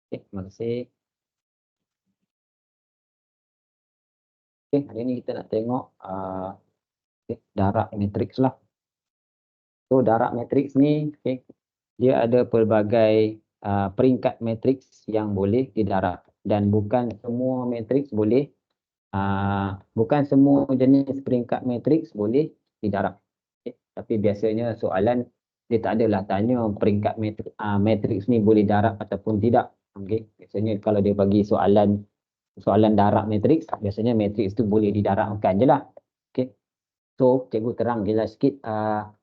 Okay, terima kasih. Okay, hari ini kita nak tengok darab matriks lah. So darab matriks ni, okay, dia ada pelbagai peringkat matriks yang boleh didarab dan bukan semua matriks boleh, bukan semua jenis peringkat matriks boleh didarab. Okay. Tapi biasanya soalan dia tak adalah tanya peringkat matriks ni boleh darab ataupun tidak. Okay. Biasanya kalau dia bagi soalan darab matriks, biasanya matriks tu boleh didarabkan je lah. Okay. So, cikgu terang jelas sikit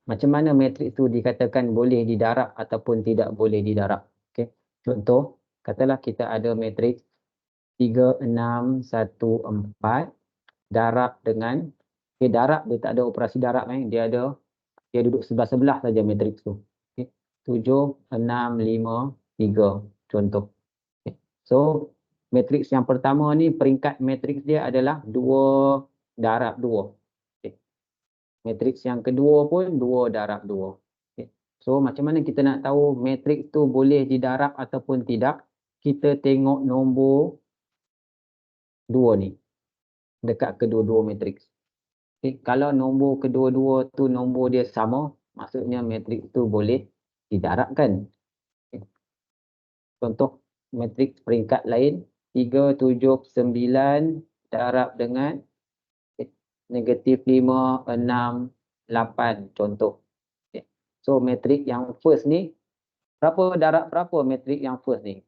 macam mana matriks tu dikatakan boleh didarab ataupun tidak boleh didarab. Okay. Contoh, katalah kita ada matriks 3, 6, 1, 4 darab dengan, okay, darab dia tak ada operasi darab, dia duduk sebelah-sebelah saja matriks tu. Okay. 7, 6, 5, 3 contoh. Okay. So, matriks yang pertama ni peringkat matriks dia adalah 2 darab 2. Okay. Matriks yang kedua pun 2 darab 2. Okay. So, macam mana kita nak tahu matriks tu boleh didarab ataupun tidak? Kita tengok nombor 2 ni dekat kedua-dua matriks. Okay. Kalau nombor kedua-dua tu nombor dia sama, maksudnya matriks tu boleh didarabkan. Okay. Contoh matriks peringkat lain 3, 7, 9 darab dengan negatif 5, 6, 8 contoh. Okay. So matriks yang first ni, berapa darab berapa matriks yang first ni?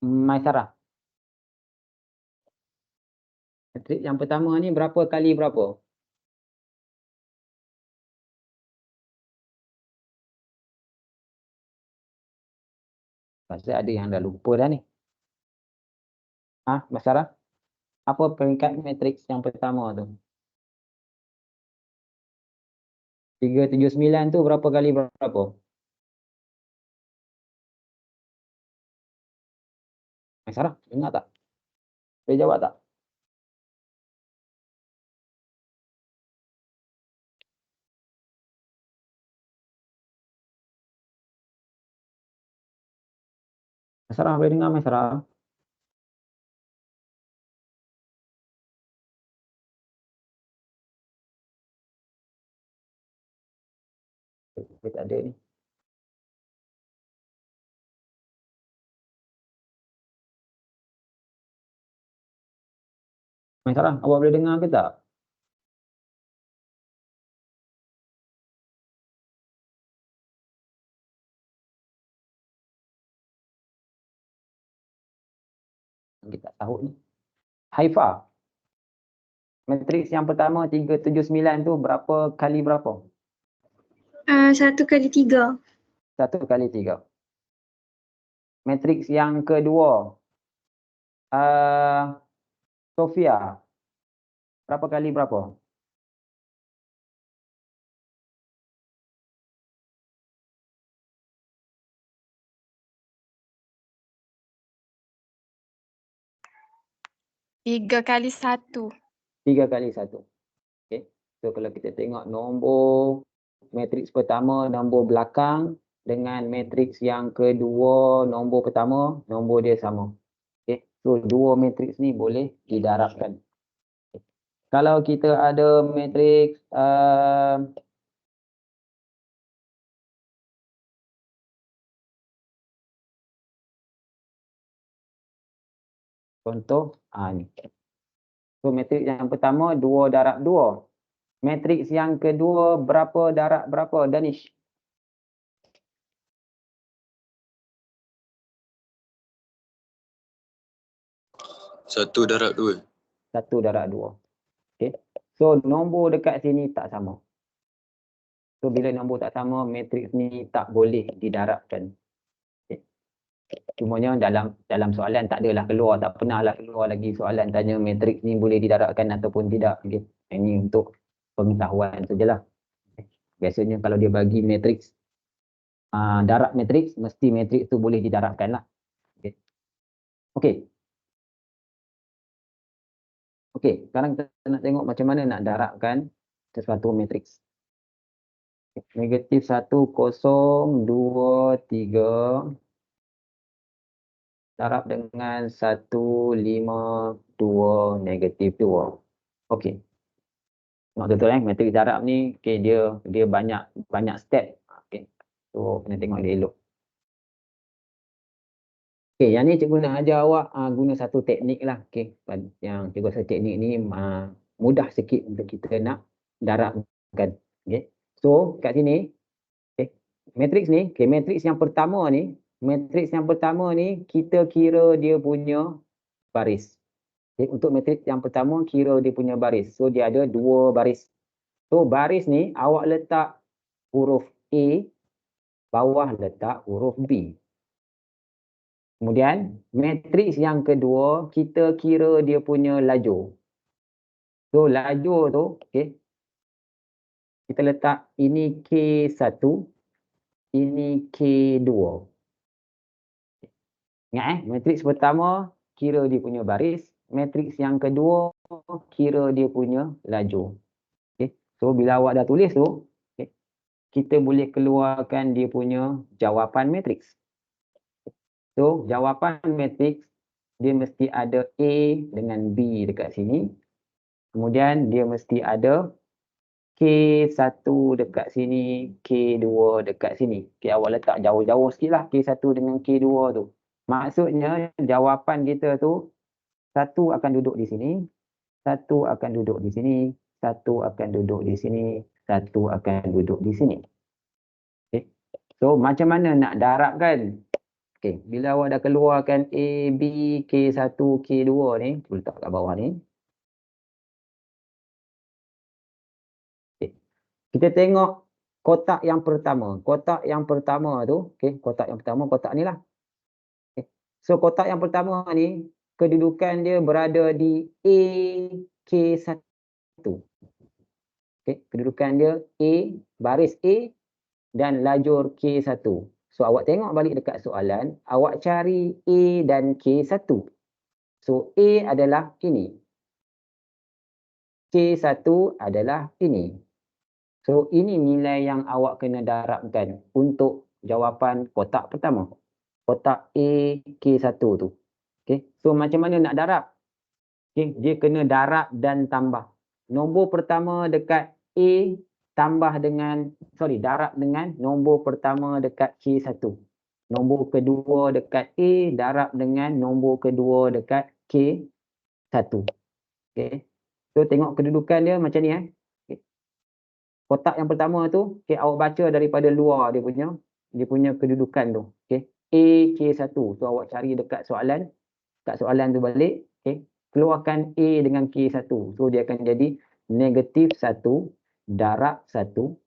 Maisarah. Matriks yang pertama ni berapa kali berapa? Pasal ada yang dah lupa dah ni. Maisarah? Apa peringkat matriks yang pertama tu? 3, 7, 9 tu berapa kali berapa? Maisarah, ingat tak? Boleh jawab tak? Maisarah, boleh dengar Maisarah? Dia tak ada ni. Maisarah, awak boleh dengar ke tak? Kita tak tahu ni. Haifa, matriks yang pertama 3, 7, 9 tu berapa kali berapa? 1 kali 3. 1 kali 3. Matriks yang kedua, Sofia, berapa kali berapa? Tiga kali 1. 3 kali 1. Okay. So kalau kita tengok nombor matriks pertama, nombor belakang dengan matriks yang kedua, nombor pertama, nombor dia sama. Okay. So dua matriks ni boleh didarabkan. Okay. Kalau kita ada matriks contoh ni. So matriks yang pertama 2 darab 2. Matriks yang kedua berapa darab berapa, Danish? 1 darab 2. 1 darab 2. Okay. So nombor dekat sini tak sama. So bila nombor tak sama, matriks ni tak boleh didarabkan. Okay. Cumanya dalam soalan tak adalah keluar, tak pernah lah keluar lagi soalan tanya matriks ni boleh didarabkan ataupun tidak. Okay. Ini untuk pengetahuan sajalah. Okay. Biasanya kalau dia bagi matriks, darab matriks, mesti matriks tu boleh didarabkan lah. Okay. Okay. Okey, sekarang kita nak tengok macam mana nak darabkan sesuatu matriks. Negatif 1, 0, 2, 3, darab dengan 1, 5, 2, -2. Okey. Tengok betul matrix darab ni dia banyak step. Okey. So kena tengok dia elok. Okey, yang ni cikgu nak ajar awak guna satu teknik lah. Okey, yang cikgu rasa teknik ni mudah sikit untuk kita nak darabkan. Okey. So kat sini matrix ni, matrix yang pertama ni, kita kira dia punya baris. Untuk matrix yang pertama kira dia punya baris. So dia ada 2 baris. So baris ni awak letak huruf A, bawah letak huruf B. Kemudian matrix yang kedua kita kira dia punya lajur. So lajur tu kita letak ini K1, ini K2. Ingat matrix pertama kira dia punya baris, matrix yang kedua kira dia punya lajur. So bila awak dah tulis tu, kita boleh keluarkan dia punya jawapan matrix. So jawapan matrix dia mesti ada A dengan B dekat sini. Kemudian dia mesti ada K1 dekat sini, K2 dekat sini. Okay, awak letak jauh-jauh sikit lah K1 dengan K2 tu. Maksudnya jawapan kita tu, satu akan duduk di sini, satu akan duduk di sini, satu akan duduk di sini, satu akan duduk di sini. Okay. So macam mana nak darabkan? Okay. Bila awak dah keluarkan A, B, K1, K2 ni, letak kat bawah ni. Okay. Kita tengok kotak yang pertama. Kotak yang pertama tu, kotak yang pertama, kotak ni lah. Okay. So kotak yang pertama ni, kedudukan dia berada di A, K1. Okay. Kedudukan dia A, baris A dan lajur K1. So awak tengok balik dekat soalan, awak cari A dan K1. So A adalah ini. K1 adalah ini. So ini nilai yang awak kena darabkan untuk jawapan kotak pertama. Kotak A K1 tu. Okay. So macam mana nak darab? Okay. Dia kena darab dan tambah. Nombor pertama dekat A tambah dengan, darab dengan nombor pertama dekat K1. Nombor kedua dekat A darab dengan nombor kedua dekat K1. Okay. So tengok kedudukan dia macam ni. Okay. Kotak yang pertama tu, awak baca daripada luar dia punya kedudukan tu. Okay. A, K1. So awak cari dekat soalan tu balik. Okay. Keluarkan A dengan K1. So dia akan jadi -1 darab 1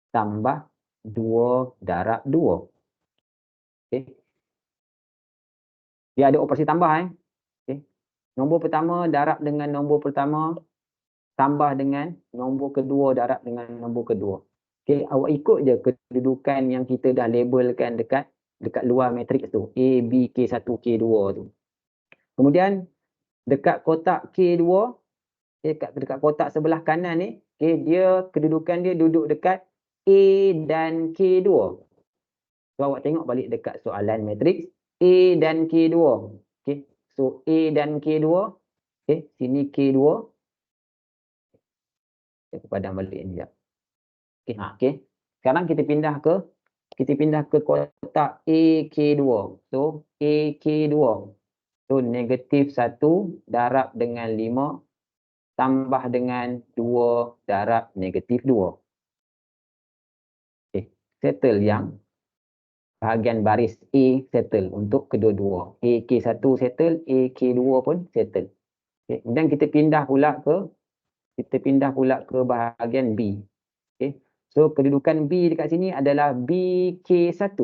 tambah 2 darab 2. Okay. Dia ada operasi tambah. Okay. Nombor pertama darab dengan nombor pertama tambah dengan nombor kedua darab dengan nombor kedua. Okay. Awak ikut je kedudukan yang kita dah labelkan dekat luar matrix tu. A, B, K1, K2 tu. Kemudian dekat kotak K2, dekat kotak sebelah kanan ni, dia kedudukan dia duduk dekat A dan K2. So awak tengok balik dekat soalan matrix A dan K2. Okay. So A dan K2. Okay. Sini K2. Saya padam balik ni sekejap. Okay. Okay. Sekarang kita pindah ke kotak A K2. So A K2. So -1 darab dengan 5 tambah dengan 2 darab -2. Okay. Settle yang bahagian baris A settle untuk kedua-dua. A K1 settle, A K2 pun settle. Okay. Kemudian kita pindah pula ke bahagian B. Okay. So kedudukan B dekat sini adalah B K1.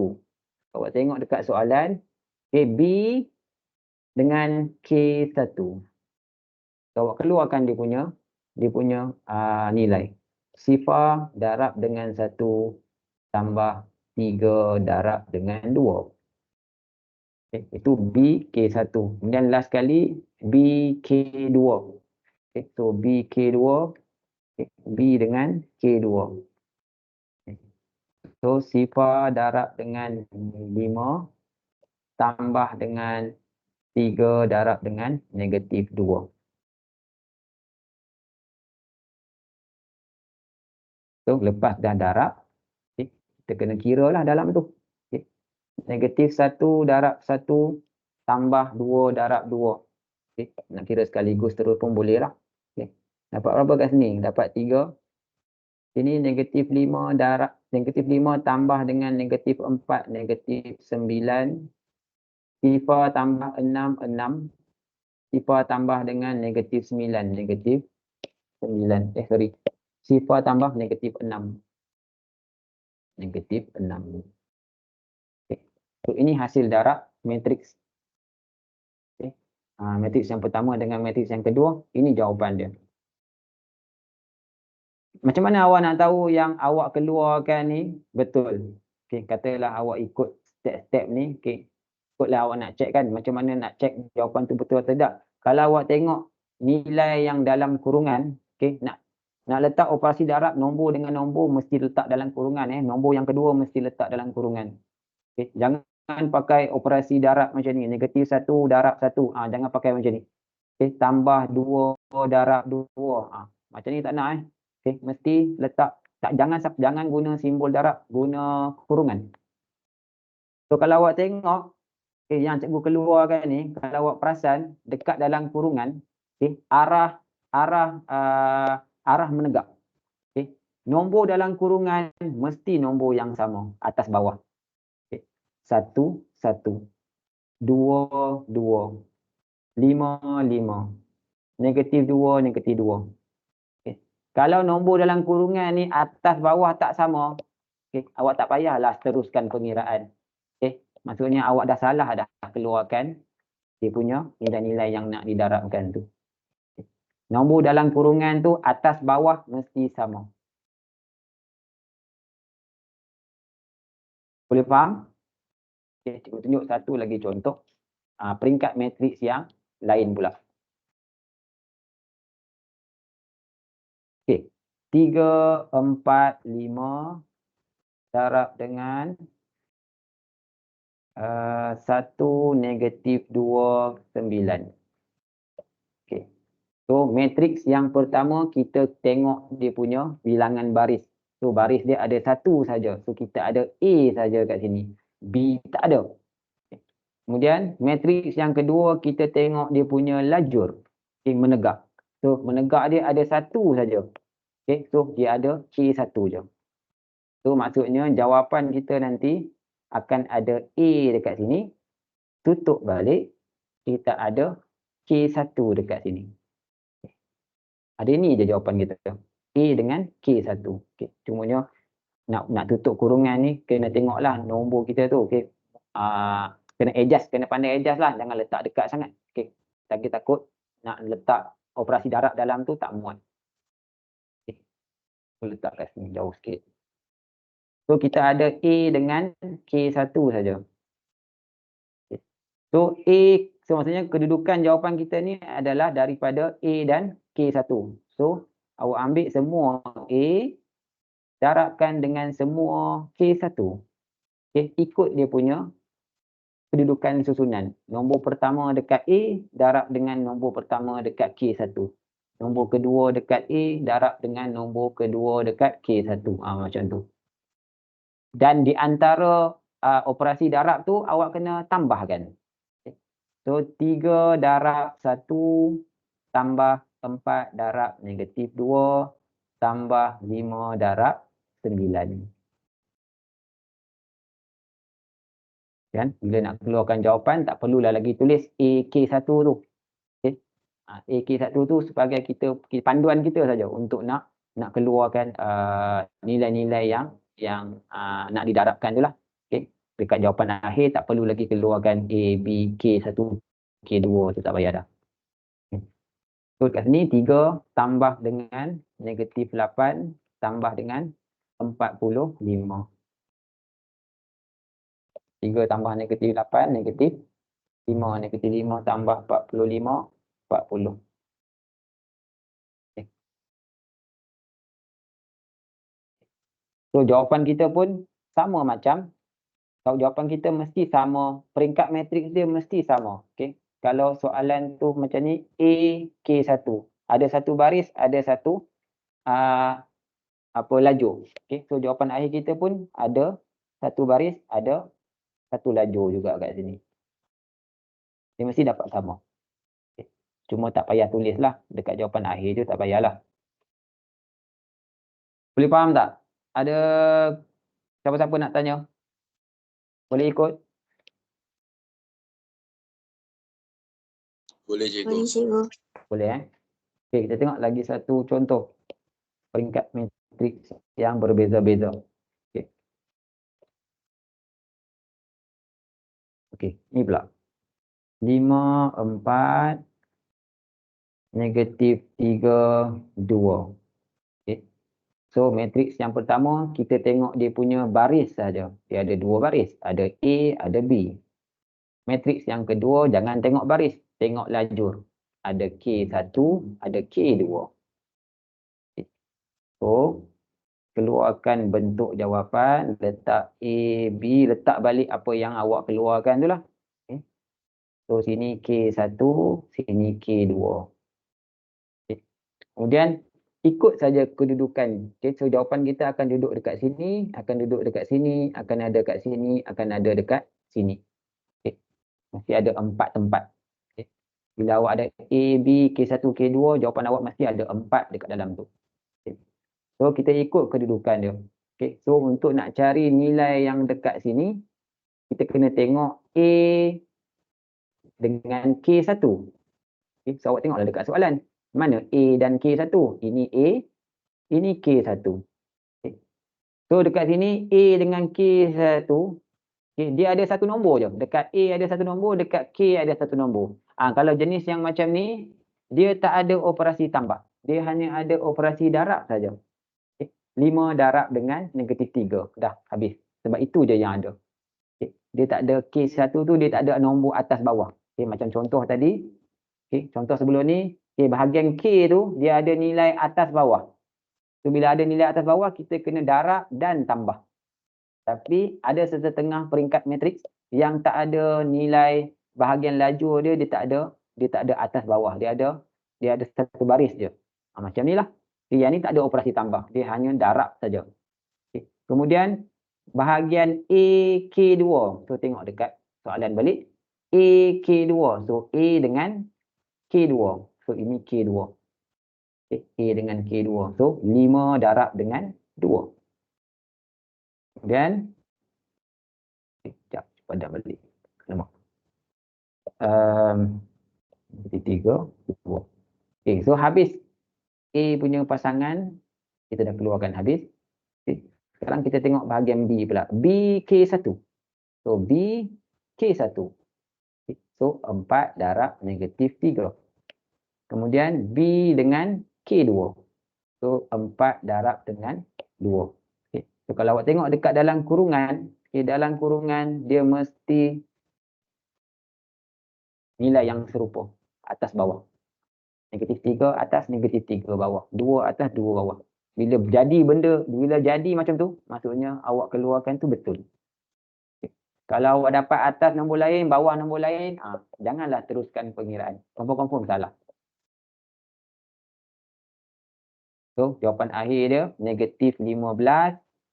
Awak tengok dekat soalan, B dengan K1. So, awak keluarkan dia punya nilai. Sifar darab dengan 1 tambah 3 darab dengan 2. Okay, itu B K1. Kemudian last kali B K2. Okay, so B K2, B dengan K2. Okay. So sifar darab dengan 5 tambah dengan 3 darab dengan negatif 2. So, lepas dah darab, okay, kita kena kira lah dalam tu. Okay. Negatif 1 darab 1 tambah 2 darab 2. Okay. Nak kira sekaligus terus pun boleh lah. Okay. Dapat berapa kat sini? Dapat 3. Ini negatif 5 darab, negatif 5 tambah dengan negatif 4, negatif 9. Sifar tambah 6, 6. Sifar tambah dengan negatif 9, negatif 9. Sifar tambah negatif 6. Negatif 6. Okay. So, ini hasil darab matriks. Okay. Matriks yang pertama dengan matriks yang kedua, ini jawapan dia. Macam mana awak nak tahu yang awak keluarkan ni betul? Okay, katalah awak ikut step-step ni, okay. Ikutlah awak nak check kan, macam mana nak check jawapan tu betul atau tidak. Kalau awak tengok nilai yang dalam kurungan, okay, nak letak operasi darab nombor dengan nombor mesti letak dalam kurungan. Nombor yang kedua mesti letak dalam kurungan. Okay. Jangan pakai operasi darab macam ni, negatif 1 darab 1. Jangan pakai macam ni. Okay. Tambah 2 darab 2. Macam ni tak nak. Okay. Mesti letak, jangan guna simbol darab, guna kurungan. So kalau awak tengok, okay, yang cikgu keluarkan ni, kalau awak perasan dekat dalam kurungan, okay, arah menegak. Okay. Nombor dalam kurungan mesti nombor yang sama, atas bawah. Okay. 1, 1, 2, 2, 5, 5, negatif 2, negatif 2. Okay. Kalau nombor dalam kurungan ni atas bawah tak sama, okay, awak tak payahlah teruskan pengiraan. Okay. Maksudnya awak dah salah dah keluarkan dia punya nilai-nilai yang nak didarabkan tu. Okay. Nombor dalam kurungan tu atas bawah mesti sama. Boleh faham? Okay, cikgu tunjuk satu lagi contoh. Peringkat matriks yang lain pula. Okay. 3, 4, 5 darab dengan 1, negatif 2, 9. Okay. So, matriks yang pertama kita tengok dia punya bilangan baris. So, baris dia ada 1 saja. So, kita ada A saja kat sini. B tak ada. Okay. Kemudian, matriks yang kedua kita tengok dia punya lajur. Okay, menegak. So, menegak dia ada 1 saja. Okay. So, dia ada K1 je. So, maksudnya jawapan kita nanti akan ada A dekat sini. Tutup balik, kita ada K1 dekat sini. Ada ni je jawapan kita. A dengan K1. Okay. Cumanya nak tutup kurungan ni, kena tengoklah nombor kita tu. Okay. Kena adjust, kena pandai adjust lah. Jangan letak dekat sangat. Okay. Takut nak letak operasi darab dalam tu tak muat. Okay. Letak kat sini jauh sikit. So, kita ada A dengan K1 saja. Okay. So, maksudnya kedudukan jawapan kita ni adalah daripada A dan K1. So, awak ambil semua A, darabkan dengan semua K1. Okay. Ikut dia punya kedudukan susunan. Nombor pertama dekat A, darab dengan nombor pertama dekat K1. Nombor kedua dekat A, darab dengan nombor kedua dekat K1. Macam tu. Dan di antara operasi darab tu, awak kena tambahkan. Okay. So, 3 darab 1 tambah 4 darab negatif 2 tambah 5 darab 9. Kan? Bila nak keluarkan jawapan, tak perlulah lagi tulis AK1 tu. Okay. AK1 tu sebagai panduan kita saja untuk nak keluarkan nilai-nilai yang nak didarabkan tu lah. Okay. Dekat jawapan akhir tak perlu lagi keluarkan A, B, K1, K2 tu tak payah dah. Okay. So kat sini 3 tambah dengan negatif 8 tambah dengan 45. 3 tambah negatif 8, negatif 5. Negatif 5 tambah 45, 40. Okay. So jawapan kita pun sama macam jawapan kita mesti sama. Peringkat matriks dia mesti sama. Okay. Kalau soalan tu macam ni, A, K1. Ada satu baris, ada satu lajur. Okay. So jawapan akhir kita pun ada satu baris, ada satu lajur juga kat sini. Dia mesti dapat sama. Okay. Cuma tak payah tulis lah. Dekat jawapan akhir tu tak payahlah. Boleh faham tak? Ada siapa-siapa nak tanya? Boleh ikut? Boleh cikgu. Boleh cikgu. Boleh Okay, kita tengok lagi satu contoh peringkat matriks yang berbeza-beza. Okay. Okay, ni pula. 5, 4, -3, 2. Okay. So, matriks yang pertama, kita tengok dia punya baris saja. Dia ada dua baris. Ada A, ada B. Matriks yang kedua, jangan tengok baris. Tengok lajur. Ada K1, ada K2. Okay. So, keluarkan bentuk jawapan, letak A, B, letak balik apa yang awak keluarkan tu lah. Okay. So, sini K1, sini K2. Okay. Kemudian, ikut saja kedudukan. Okay. So, jawapan kita akan duduk dekat sini, akan duduk dekat sini, akan ada dekat sini, akan ada dekat sini. Okay. Mesti ada 4 tempat. Okay. Bila awak ada A, B, K1, K2, jawapan awak mesti ada 4 dekat dalam tu. Okay. So, kita ikut kedudukan dia. Okay. So, untuk nak cari nilai yang dekat sini, kita kena tengok A dengan K1. Okay. So, awak tengoklah dekat soalan. Mana A dan K1? Ini A, ini K1. Okay. So, dekat sini A dengan K1, okay, dia ada satu nombor je. Dekat A ada satu nombor, dekat K ada satu nombor. Kalau jenis yang macam ni, dia tak ada operasi tambah. Dia hanya ada operasi darab saja. 5 darab dengan -3. Dah habis. Sebab itu je yang ada. Okay. Dia tak ada K1 tu, dia tak ada nombor atas bawah. Okay. Macam contoh tadi. Okay. Contoh sebelum ni. Okay. Bahagian K tu, dia ada nilai atas bawah. So, bila ada nilai atas bawah, kita kena darab dan tambah. Tapi ada setengah peringkat matriks yang tak ada nilai bahagian lajur dia, dia tak ada atas bawah. Dia ada satu baris je. Macam ni lah. Yang ni tak ada operasi tambah. Dia hanya darab saja. Okay. Kemudian bahagian AK2. So tengok dekat soalan balik. AK2. So A dengan K2. So ini K2. Okay. A dengan K2. So 5 darab dengan 2. Kemudian sekejap padam balik. Nampak. 3, 2. Okay. So habis A punya pasangan. Kita dah keluarkan habis. Okay. Sekarang kita tengok bahagian B pula. B K1. So B K1. Okay. So 4 darab -3. Kemudian B dengan K2. So 4 darab dengan 2. Okay. So kalau awak tengok dekat dalam kurungan. Okay, dalam kurungan dia mesti nilai yang serupa. Atas bawah. -3 atas, -3 bawah. 2 atas, 2 bawah. Bila jadi macam tu, maksudnya awak keluarkan tu betul. Okay. Kalau awak dapat atas nombor lain, bawah nombor lain, janganlah teruskan pengiraan. Confirm salah. So, jawapan akhir dia, -15,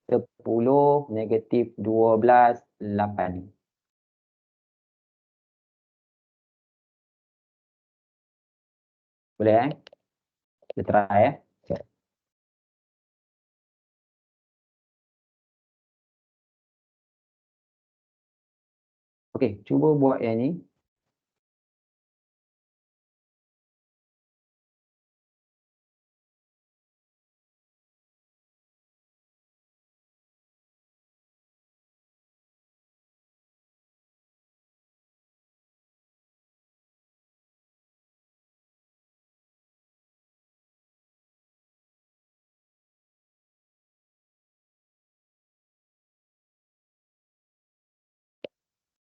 10, -12, 8. Boleh Kita try Okey, cuba buat yang ni.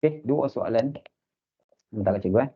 Okey, 2 soalan. Sebentar cikgu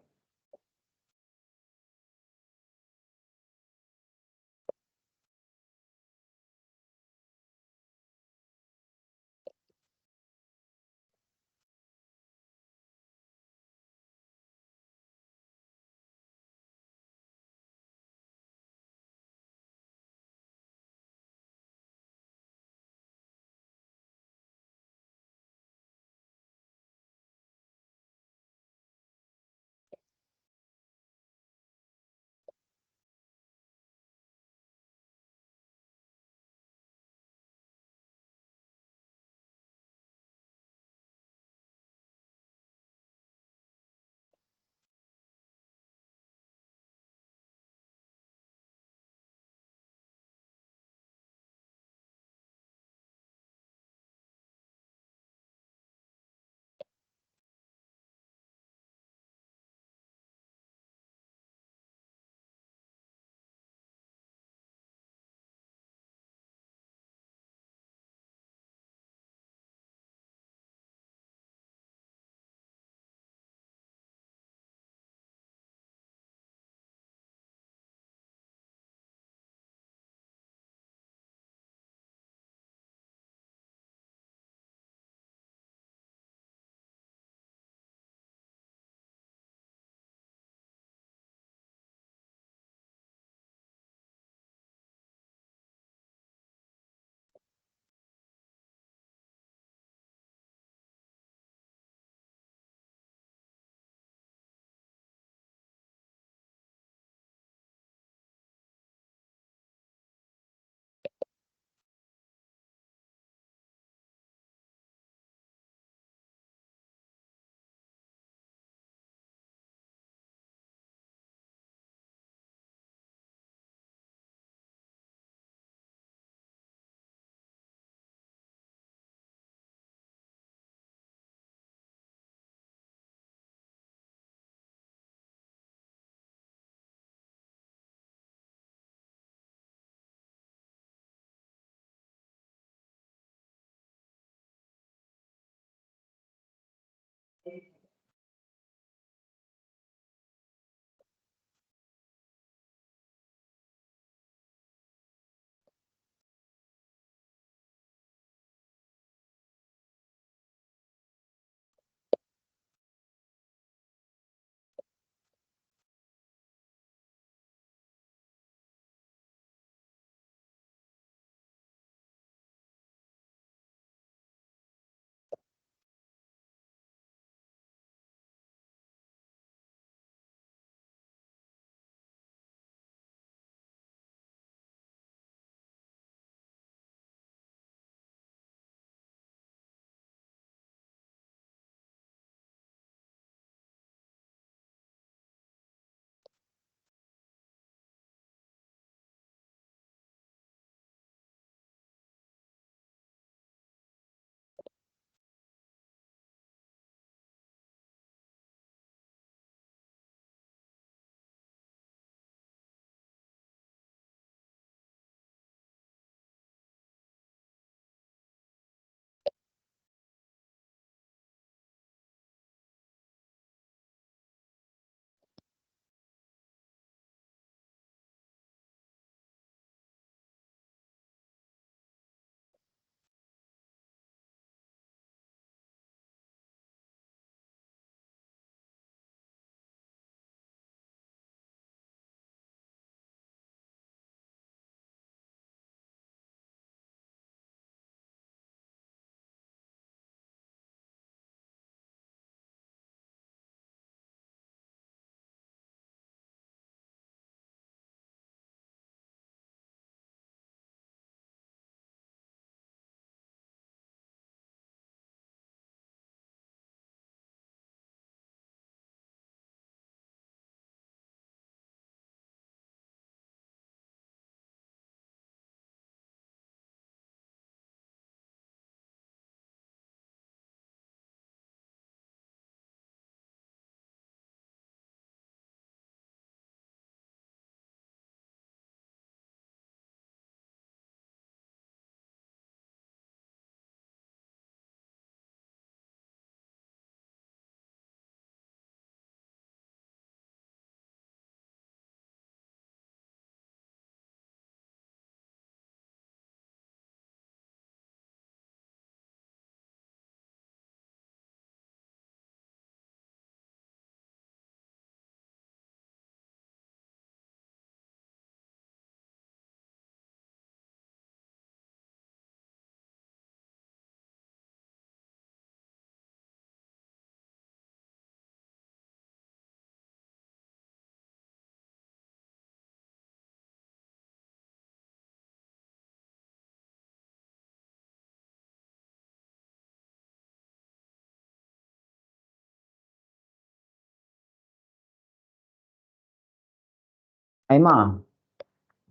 Aimah,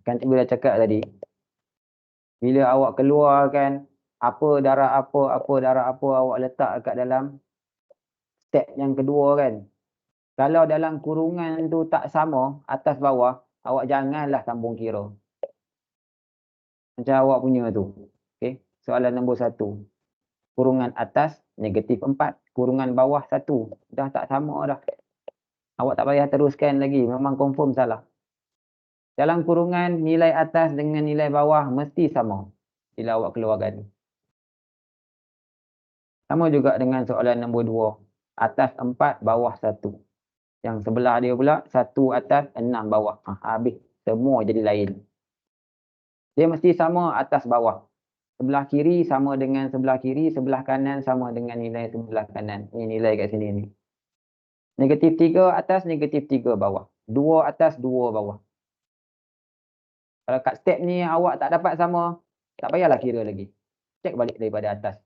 kan cikgu dah cakap tadi, bila awak keluarkan apa darah apa awak letak kat dalam step yang kedua kan. Kalau dalam kurungan tu tak sama, atas bawah, awak janganlah sambung kira. Macam awak punya tu. Okay. Soalan nombor 1. Kurungan atas -4, kurungan bawah 1. Dah tak sama dah. Awak tak payah teruskan lagi, memang confirm salah. Dalam kurungan nilai atas dengan nilai bawah mesti sama bila awak keluarkan. Sama juga dengan soalan nombor 2. Atas 4, bawah 1. Yang sebelah dia pula 1 atas 6 bawah. Habis. Semua jadi lain. Dia mesti sama atas bawah. Sebelah kiri sama dengan sebelah kiri, sebelah kanan sama dengan nilai sebelah kanan. Ini nilai kat sini ni. -3 atas, -3 bawah. 2 atas, 2 bawah. Kalau kat step ni awak tak dapat sama, tak payahlah kira lagi. Cek balik daripada atas.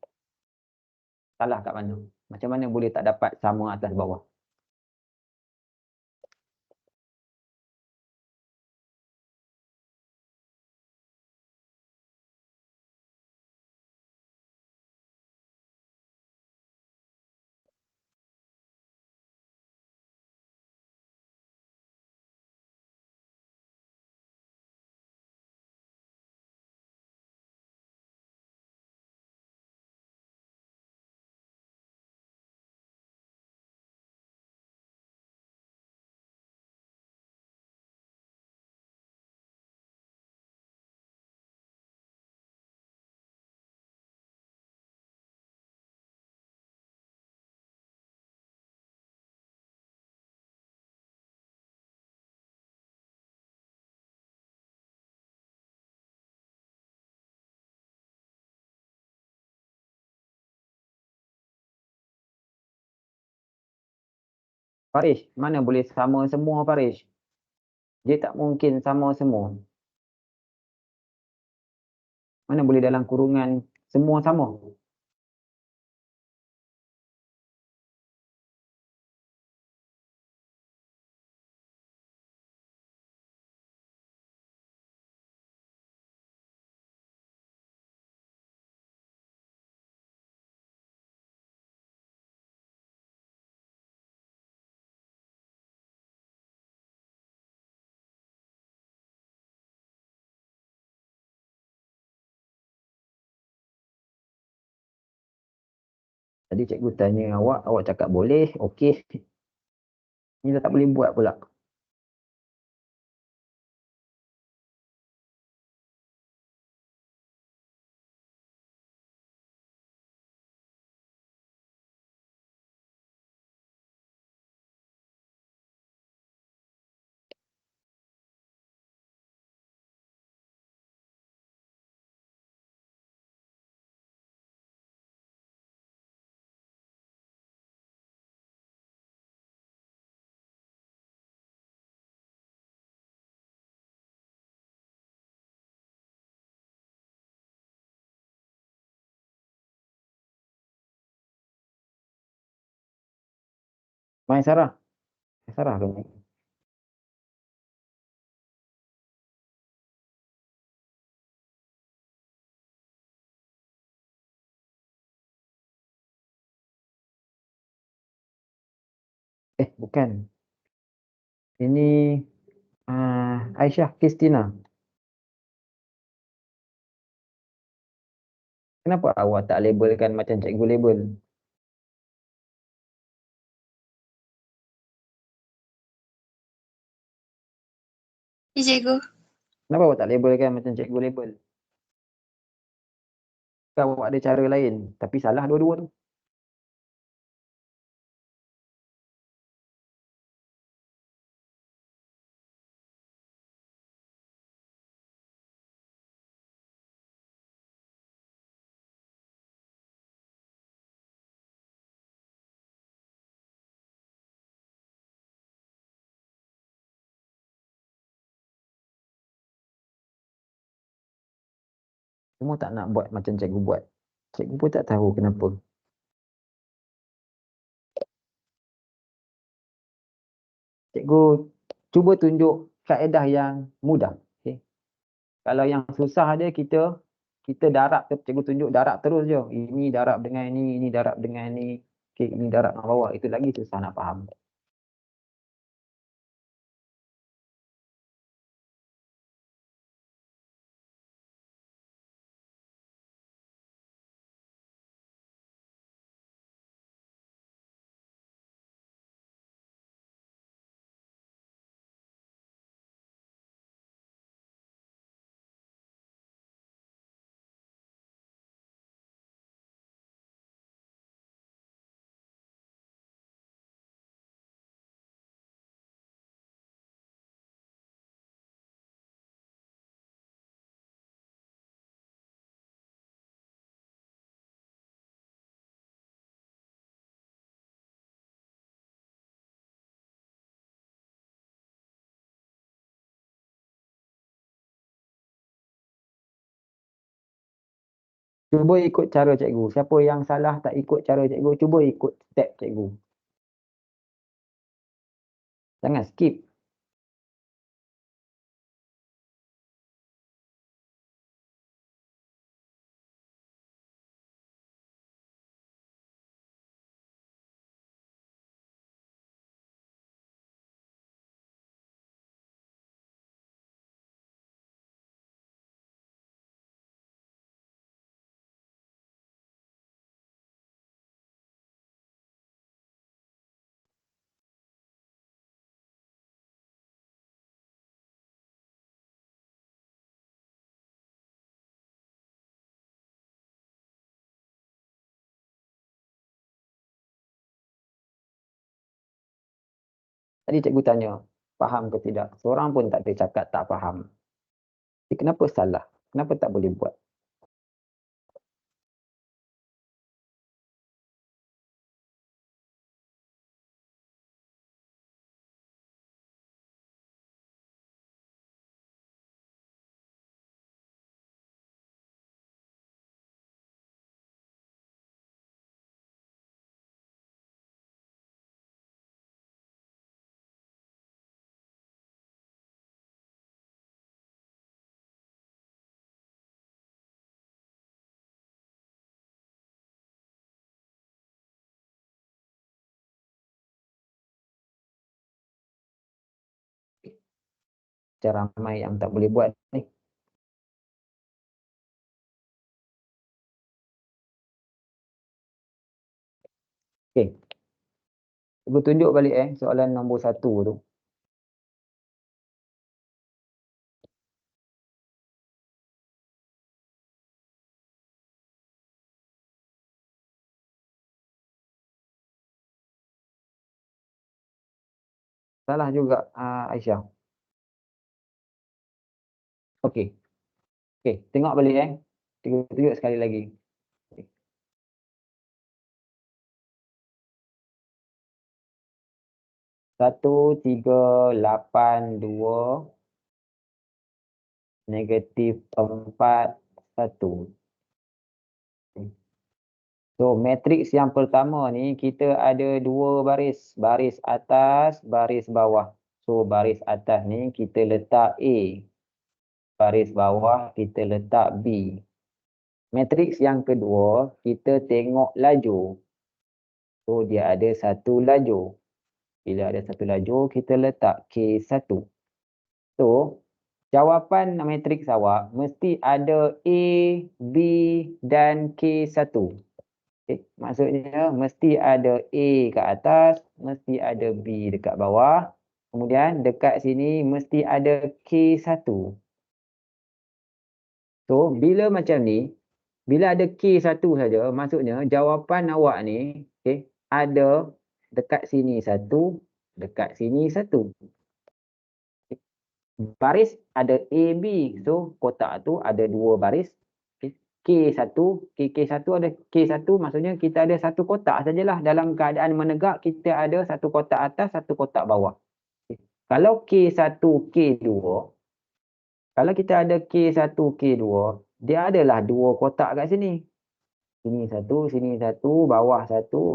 Salah kat mana? Macam mana boleh tak dapat sama atas bawah? Farish, mana boleh sama semua Farish? Dia tak mungkin sama semua. Mana boleh dalam kurungan semua sama? Tadi cikgu tanya awak, awak cakap boleh, okey. Ni dah tak boleh buat pula. Mai Sarah. Sarah ke ni? Bukan. Ini Aisyah Kristina. Kenapa awak tak labelkan macam cikgu label? Ya, cikgu. Kenapa awak tak labelkan macam cikgu label? Awak ada cara lain, tapi salah dua-dua tu. Semua tak nak buat macam cikgu buat. Cikgu pun tak tahu kenapa. Cikgu cuba tunjuk kaedah yang mudah. Okay? Kalau yang susah dia kita darab, cikgu tunjuk darab terus je. Ini darab dengan ini darab dengan ini. Okay, ini darab dengan bawah. Itu lagi susah nak faham. Cuba ikut cara cikgu. Siapa yang salah tak ikut cara cikgu, cuba ikut step cikgu. Jangan skip. Tadi cikgu tanya, faham ke tidak? Seorang pun tak ada cakap tak faham. Jadi kenapa salah? Kenapa tak boleh buat? Macam ramai yang tak boleh buat ni. Okey. Cikgu tunjuk balik soalan nombor 1 tu. Salah juga Aisyah. Okey. Okey, tengok balik Cikgu tunjuk sekali lagi. 1382 negatif 41. So, matriks yang pertama ni kita ada dua baris. Baris atas, baris bawah. So, baris atas ni kita letak A. Baris bawah kita letak B. Matriks yang kedua, kita tengok lajur. So, dia ada satu lajur. Bila ada satu lajur, kita letak K1. So, jawapan matriks awak mesti ada A, B dan K1. Okay. Maksudnya mesti ada A kat atas, mesti ada B dekat bawah. Kemudian dekat sini mesti ada K1. So, bila macam ni, bila ada K1 saja, maksudnya jawapan awak ni ada dekat sini 1, dekat sini 1. Baris ada A, B. So, kotak tu ada dua baris. K1, K1 ada K1 maksudnya kita ada satu kotak sajalah. Dalam keadaan menegak kita ada satu kotak atas, satu kotak bawah. Kalau K1, K2, kalau kita ada K1, K2, dia adalah dua kotak kat sini. Sini satu, bawah satu.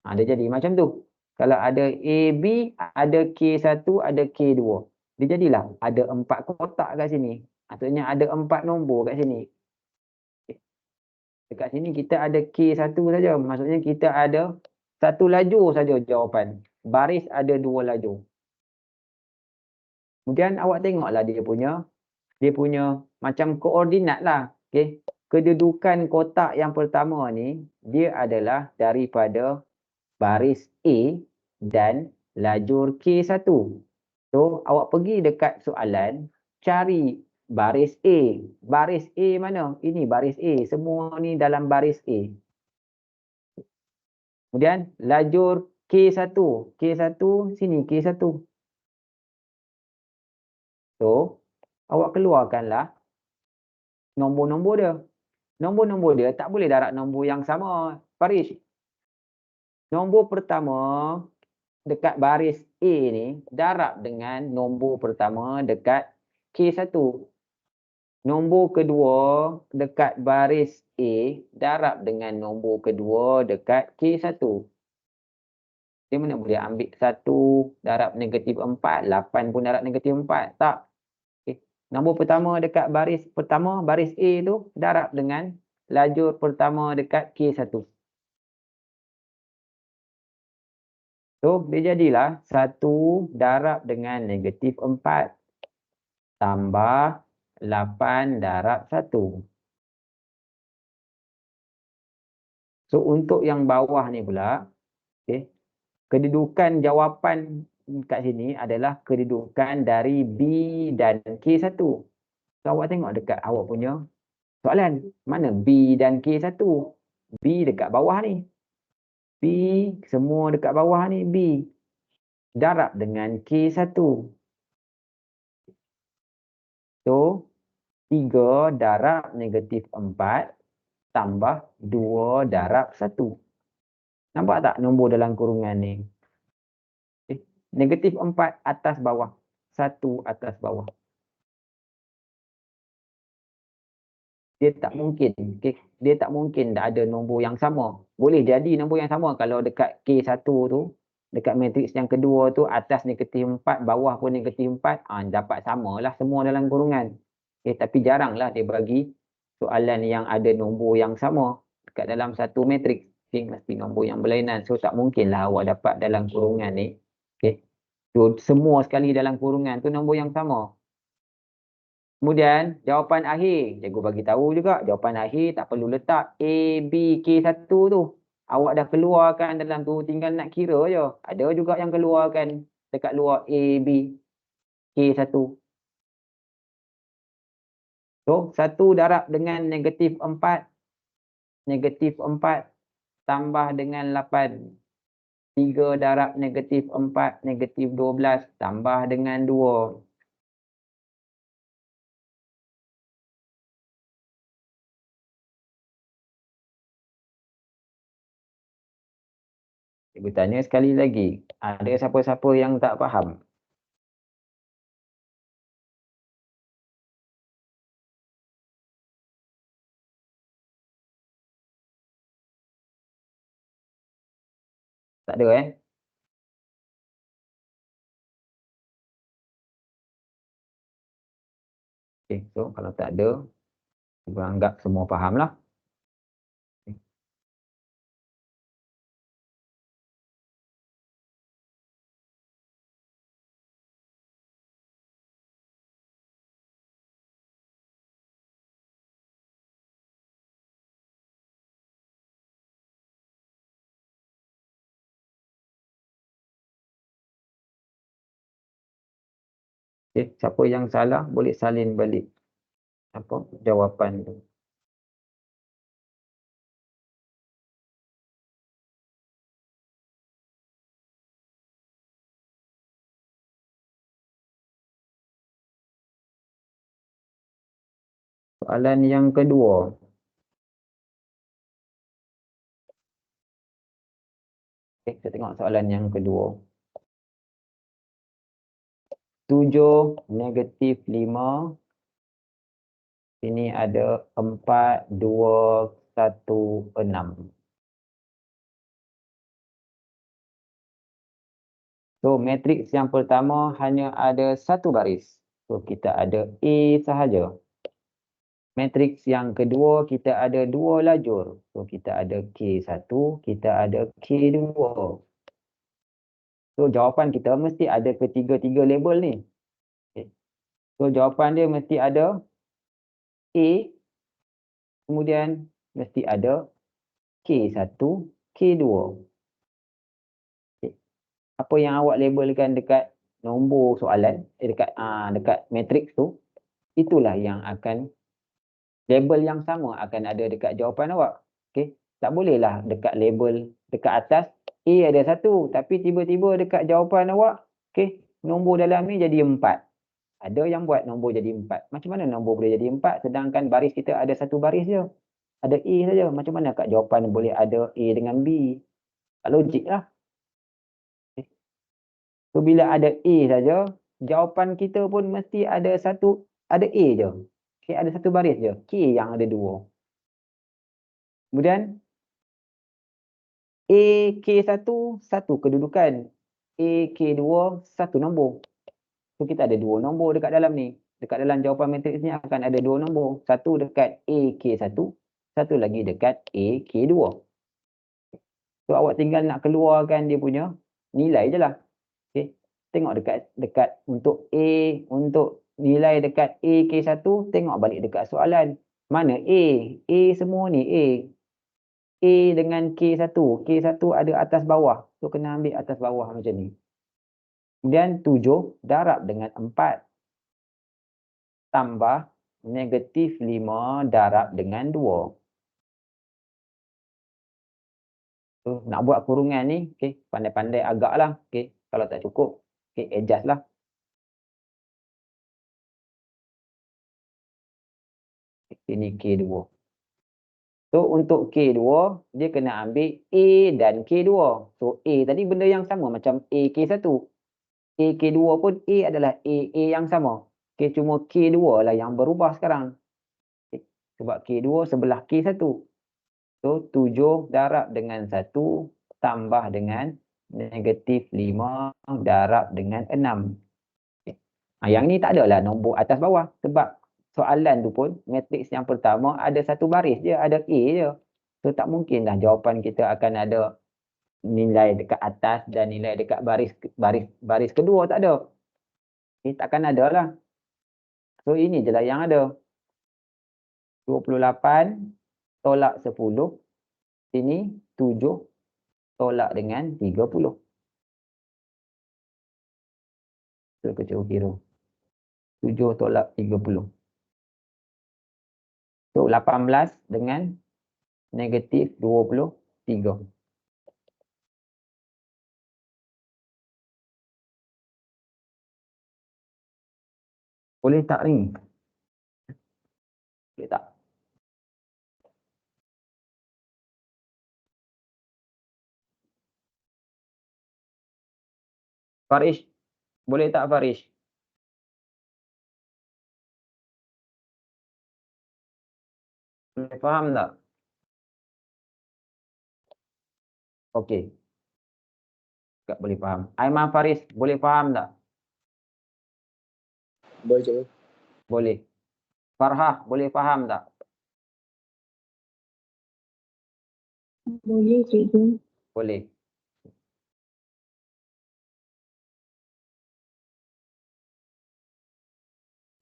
Dia jadi macam tu. Kalau ada A, B, ada K1, ada K2. Dia jadilah ada 4 kotak kat sini. Maksudnya ada 4 nombor kat sini. Dekat sini kita ada K1 saja. Maksudnya kita ada satu lajur saja jawapan. Baris ada 2 lajur. Kemudian awak tengoklah dia punya macam koordinat lah. Okay. Kedudukan kotak yang pertama ni, dia adalah daripada baris A dan lajur K1. So, awak pergi dekat soalan, cari baris A. Baris A mana? Ini baris A. Semua ni dalam baris A. Kemudian, lajur K1. K1, sini K1. So, awak keluarkanlah nombor-nombor dia. Nombor-nombor dia tak boleh darab nombor yang sama, Faris. Nombor pertama dekat baris A ni darab dengan nombor pertama dekat K1. Nombor kedua dekat baris A darab dengan nombor kedua dekat K1. Dia mana boleh ambil 1 darab negatif 4, 8 pun darab negatif 4. Tak. Okay. Nombor pertama dekat baris pertama, baris A tu darab dengan lajur pertama dekat K1. So, dia jadilah 1 darab dengan negatif 4 tambah 8 darab 1. So, untuk yang bawah ni pula, kedudukan jawapan kat sini adalah kedudukan dari B dan K1. So, awak tengok dekat awak punya soalan. Mana B dan K1? B dekat bawah ni. B, semua dekat bawah ni B. Darab dengan K1. So, 3 darab negatif 4 tambah 2 darab 1. Nampak tak nombor dalam kurungan ni? Negatif 4 atas bawah. 1 atas bawah. Dia tak mungkin. Dia tak mungkin tak ada nombor yang sama. Boleh jadi nombor yang sama kalau dekat K1 tu, dekat matriks yang kedua tu, atas negatif 4, bawah pun negatif 4, dapat samalah semua dalam kurungan. Tapi jaranglah dia bagi soalan yang ada nombor yang sama dekat dalam satu matriks. Mesti nombor yang berlainan. So, tak mungkinlah awak dapat dalam kurungan ni. So, semua sekali dalam kurungan tu nombor yang sama. Kemudian jawapan akhir, cikgu bagi tahu juga jawapan akhir tak perlu letak A, B, K1 tu. Awak dah keluarkan dalam tu, tinggal nak kira je. Ada juga yang keluarkan dekat luar A, B, K1. So, 1 darab dengan negatif 4. Negatif 4 tambah dengan 8. 3 darab negatif 4, negatif 12 tambah dengan 2. Cikgu tanya sekali lagi. Ada siapa-siapa yang tak faham? Tak ada Okay, so kalau tak ada, cikgu anggap semua faham lah. Okay. Okay, siapa yang salah boleh salin balik apa jawapan tu. Soalan yang kedua. Okay, kita tengok soalan yang kedua. 7 negatif 5. Sini ada 4, 2, 1, 6. So, matriks yang pertama hanya ada satu baris. So, kita ada A sahaja. Matriks yang kedua, kita ada 2 lajur. So, kita ada K1, kita ada K2. So, jawapan kita mesti ada ketiga-tiga label ni. Okay. So, jawapan dia mesti ada A, kemudian mesti ada K1, K2. Okay. Apa yang awak labelkan dekat nombor soalan, dekat matriks tu, itulah yang akan label yang sama akan ada dekat jawapan awak. Okay. Tak bolehlah dekat label dekat atas A ada 1, tapi tiba-tiba dekat jawapan awak, okay, nombor dalam ni jadi 4. Ada yang buat nombor jadi 4. Macam mana nombor boleh jadi 4 sedangkan baris kita ada satu baris je. Ada A saja. Macam mana kat jawapan boleh ada A dengan B? Tak logik lah. Okay. So, bila ada A saja, jawapan kita pun mesti ada ada A je. Okay, ada satu baris je. K yang ada 2. Kemudian, AK1, satu kedudukan. AK2, satu nombor. So, kita ada 2 nombor dekat dalam ni. Dekat dalam jawapan matriks ni akan ada 2 nombor. Satu dekat AK1, satu lagi dekat AK2. So, awak tinggal nak keluarkan dia punya nilai je lah. Okay. Tengok dekat untuk A, untuk nilai dekat AK1, tengok balik dekat soalan. Mana A? A semua ni A. A dengan K1. K1 ada atas bawah. So, kena ambil atas bawah macam ni. Kemudian 7 darab dengan 4. Tambah negatif 5 darab dengan 2. So, nak buat kurungan ni, okay, pandai-pandai agak lah. Okay. Kalau tak cukup, okay, adjust lah. Ini K2. So, untuk K2, dia kena ambil A dan K2. So, A tadi benda yang sama macam AK1. AK2 pun A adalah A yang sama. Okay, cuma K2 lah yang berubah sekarang. Okay. Sebab K2 sebelah K1. So, 7 darab dengan 1 tambah dengan negatif 5 darab dengan 6. Okay. Yang ni tak adalah nombor atas bawah. Sebab soalan tu pun, matriks yang pertama ada satu baris je, ada A je. So, tak mungkin dah jawapan kita akan ada nilai dekat atas dan nilai dekat baris kedua tak ada. Takkan ada lah. So ini je lah yang ada. 28 tolak 10. Sini 7 tolak dengan 30. So kita kira. 7 tolak 30. So 18 dengan negatif 23. Boleh tak ni? Boleh tak? Farish, boleh tak Farish? Boleh faham tak? Okey. Tak boleh faham. Aiman Faris, boleh faham tak? Boleh cikgu. Boleh. Farhah, boleh faham tak? Boleh, cikgu. Boleh.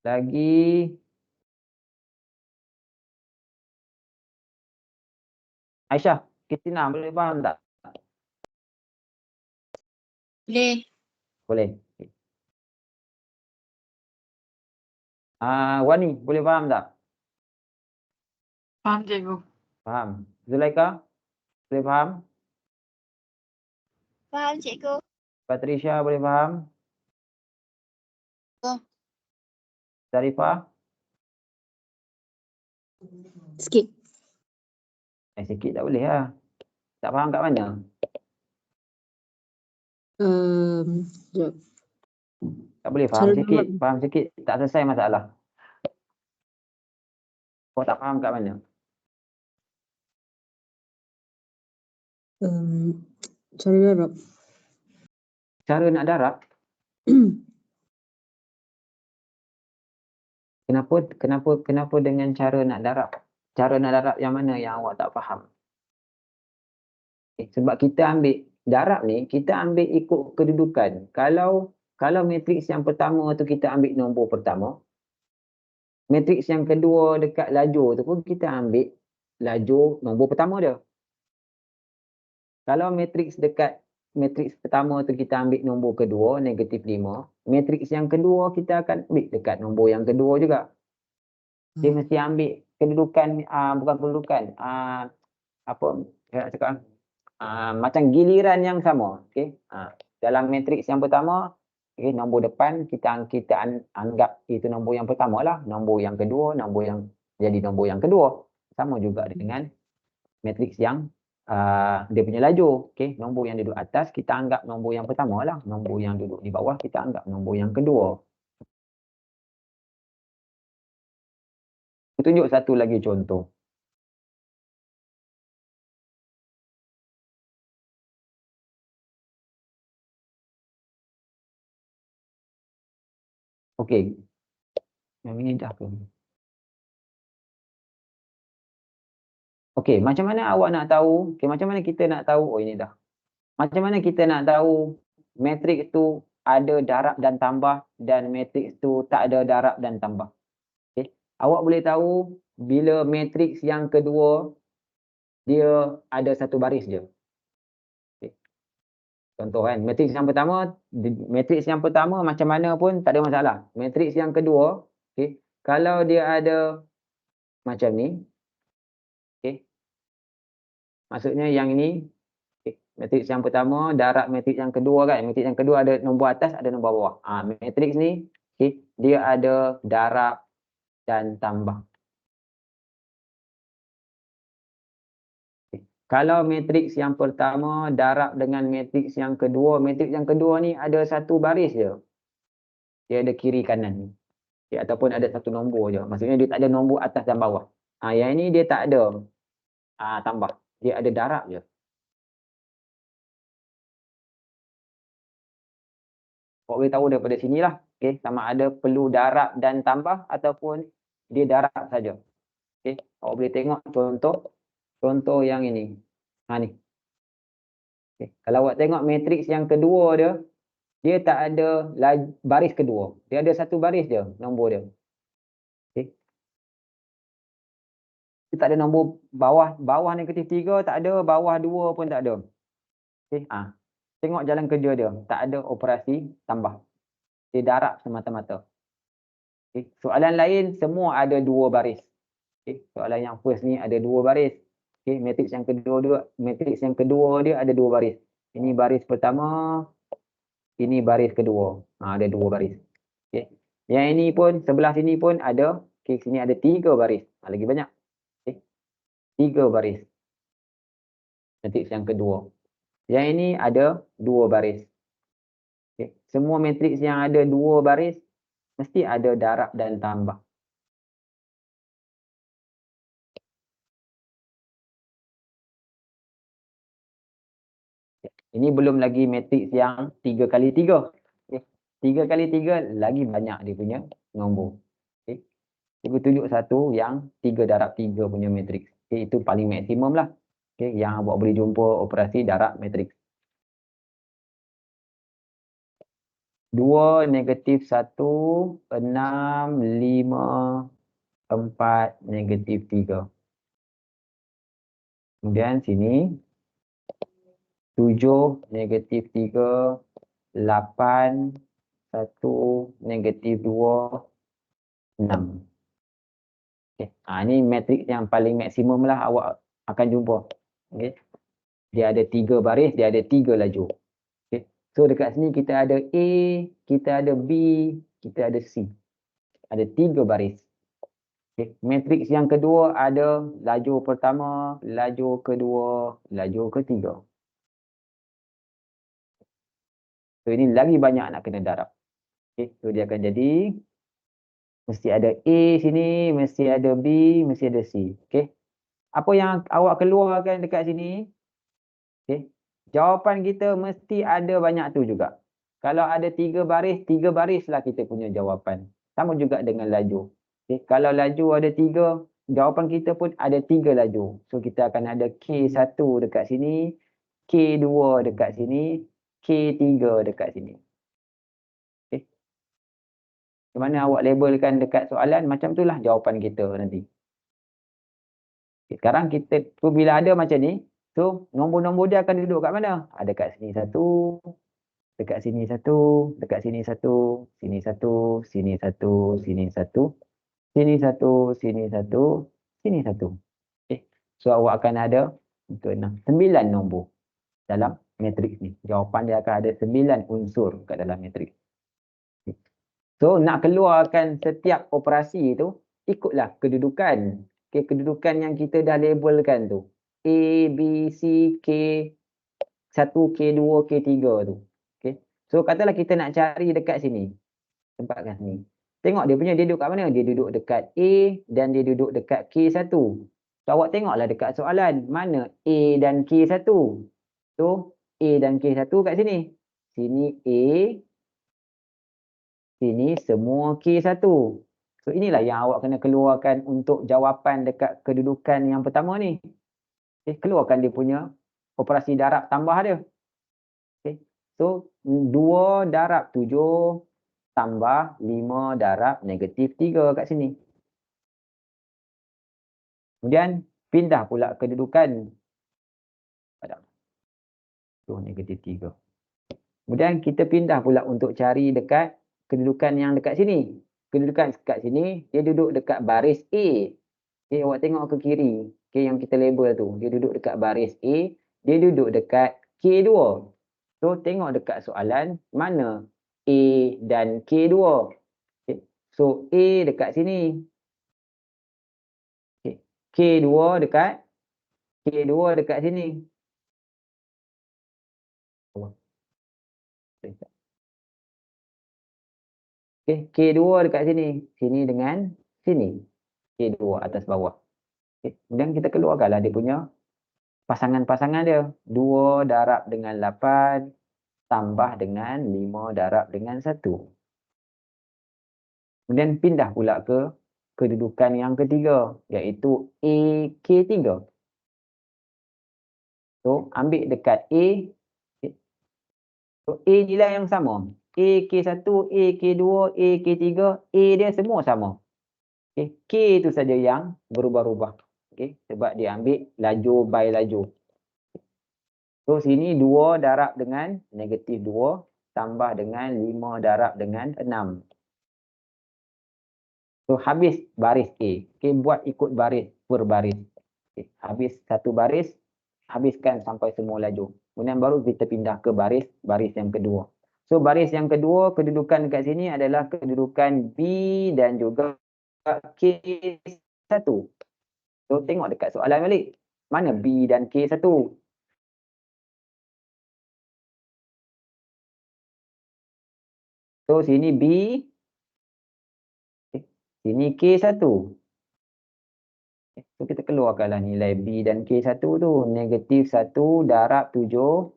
Lagi. Aisyah, Kristina, boleh faham tak? Boleh. Boleh. Wani, boleh faham tak? Faham cikgu. Faham. Zulaika, boleh faham? Faham, cikgu. Patricia, boleh faham? Oh. Zarifah? Sikit. Sikit tak boleh lah. Tak faham kat mana? Sekejap. Tak boleh faham Cara sikit. jawab. Faham sikit. Tak selesai masalah. Kau tak faham kat mana? Cara darab. Cara nak darab? Kenapa dengan cara nak darab? Cara nak darab yang mana yang awak tak faham? Sebab kita ambil darab ni, kita ambil ikut kedudukan. Kalau matriks yang pertama tu kita ambil nombor pertama, matriks yang kedua dekat lajur tu pun kita ambil lajur nombor pertama dia. Kalau matriks pertama tu kita ambil nombor kedua, negatif 5. Matriks yang kedua kita akan ambil dekat nombor yang kedua juga. Dia mesti ambil kedudukan, bukan kedudukan, apa saya nak cakap, macam giliran yang sama. Okay? Dalam matriks yang pertama, okay, nombor depan kita anggap itu nombor yang pertama lah. Nombor yang kedua, jadi nombor yang kedua. Sama juga dengan matriks yang dia punya lajur. Okay? Nombor yang duduk atas kita anggap nombor yang pertama lah. Nombor yang duduk di bawah kita anggap nombor yang kedua. Tunjuk satu lagi contoh. Okey. Yang ini dah ke? Okey, macam mana awak nak tahu? Okey, macam mana kita nak tahu? Oh, ini dah. Macam mana kita nak tahu matriks tu ada darab dan tambah dan matriks tu tak ada darab dan tambah? Okey. Awak boleh tahu bila matriks yang kedua dia ada satu baris je. Okay. Contoh kan, matriks yang pertama macam mana pun tak ada masalah. Matriks yang kedua, okay, kalau dia ada macam ni, okay, maksudnya yang ini, okay, matriks yang pertama darab matriks yang kedua kan. Matriks yang kedua ada nombor atas, ada nombor bawah. Matriks ni, okay, dia ada darab dan tambah. Kalau matriks yang pertama darab dengan matriks yang kedua ni ada satu baris je. Dia ada kiri kanan. Okay, ataupun ada satu nombor je. Maksudnya dia tak ada nombor atas dan bawah. Yang ini dia tak ada tambah. Dia ada darab je. Awak boleh tahu daripada sinilah. Okay, sama ada perlu darab dan tambah ataupun dia darab saja. Okay, awak boleh tengok contoh yang ini. Ni. Okay. Kalau awak tengok matriks yang kedua dia tak ada baris kedua. Dia ada satu baris je nombor dia. Okay. Dia tak ada nombor bawah negatif 3 tak ada, bawah 2 pun tak ada. Okay. Tengok jalan kerja dia, tak ada operasi tambah. Dia darab semata-mata. Okay. Soalan lain semua ada 2 baris. Okay. Soalan yang first ni ada 2 baris. Okay. Matriks yang kedua dia ada 2 baris. Ini baris pertama, ini baris kedua. Ada 2 baris. Okay. Yang ini pun sebelah sini pun ada. Okay. Sini ada 3 baris. Lagi banyak. Okay. 3 baris. Matriks yang kedua. Yang ini ada 2 baris. Okay. Semua matriks yang ada 2 baris mesti ada darab dan tambah. Ini belum lagi matriks yang 3x3. Okay. 3x3 lagi banyak dia punya nombor. Okay. Cikgu tunjuk satu yang 3 darab 3 punya matriks. Okay. Itu paling maksimum lah. Okay. Yang awak boleh jumpa operasi darab matriks. 2, negatif 1, 6, 5, 4, negatif 3. Kemudian sini 7, negatif 3, 8, 1, negatif 2, 6. Okay. Ini matriks yang paling maksimum lah awak akan jumpa. Okay. Dia ada 3 baris, dia ada 3 lajur. Okay. So dekat sini kita ada A, kita ada B, kita ada C. Ada 3 baris. Okay. Matriks yang kedua ada lajur pertama, lajur kedua, lajur ketiga. So ini lagi banyak nak kena darab. Okay. So dia akan jadi mesti ada A sini, mesti ada B, mesti ada C. Okay. Apa yang awak keluarkan dekat sini? Okay. Jawapan kita mesti ada banyak tu juga. Kalau ada 3 baris lah kita punya jawapan. Sama juga dengan lajur. Okay. Kalau lajur ada 3, jawapan kita pun ada 3 lajur. So kita akan ada K1 dekat sini, K2 dekat sini, K3 dekat sini. Okay. Macam mana awak labelkan dekat soalan, macam itulah jawapan kita nanti. Okay. Sekarang kita, bila ada macam ni, so nombor-nombor dia akan duduk kat mana? Ada kat sini 1, dekat sini 1, dekat sini 1, sini 1, sini 1, sini 1, sini 1, sini 1, sini 1. Okay. So awak akan ada 9 nombor dalam matriks ni. Jawapan dia akan ada 9 unsur kat dalam matriks. Okay. So nak keluarkan setiap operasi tu, ikutlah kedudukan. Okay, kedudukan yang kita dah labelkan tu. A, B, C, K1, K2, K3 tu. Okay. So katalah kita nak cari dekat sini. Tempatkan sini. Tengok dia punya dia duduk kat mana? Dia duduk dekat A dan dia duduk dekat K1. So awak tengoklah dekat soalan. Mana A dan K1? So A dan K1 kat sini. Sini A. Sini semua K1. So inilah yang awak kena keluarkan untuk jawapan dekat kedudukan yang pertama ni. Okay. Keluarkan dia punya operasi darab tambah dia. Okay. So 2 darab 7 tambah 5 darab negatif 3 kat sini. Kemudian pindah pula kedudukan. So negatif 3. Kemudian kita pindah pula untuk cari dekat kedudukan yang dekat sini. Kedudukan dekat sini, dia duduk dekat baris A. Okay, awak tengok ke kiri. Okay, yang kita label tu. Dia duduk dekat baris A. Dia duduk dekat K2. So, tengok dekat soalan, mana A dan K2. Okay. So, A dekat sini. Okay. K2 dekat sini. Okay. K2 dekat sini. Sini dengan sini. K2 atas bawah. Okay. Kemudian kita keluarkanlah dia punya pasangan-pasangan dia. 2 darab dengan 8 tambah dengan 5 darab dengan 1. Kemudian pindah pula ke kedudukan yang ketiga, iaitu A, K3. So, ambil dekat A, So, A nilai yang sama. A K1, A K2, A K3, A dia semua sama. Okay. K itu saja yang berubah-ubah. Okay. Sebab dia ambil laju by laju. So, sini 2 darab dengan negatif 2 tambah dengan 5 darab dengan 6. So, habis baris A. Okay. Buat ikut baris per baris. Okay. Habis satu baris, habiskan sampai semua laju. Kemudian baru kita pindah ke baris yang kedua. So, baris yang kedua, kedudukan dekat sini adalah kedudukan B dan juga K1. So, tengok dekat soalan balik. Mana B dan K1? So, sini B. Sini K1. So, kita keluarkanlah nilai B dan K1 tu. Negatif 1 darab 7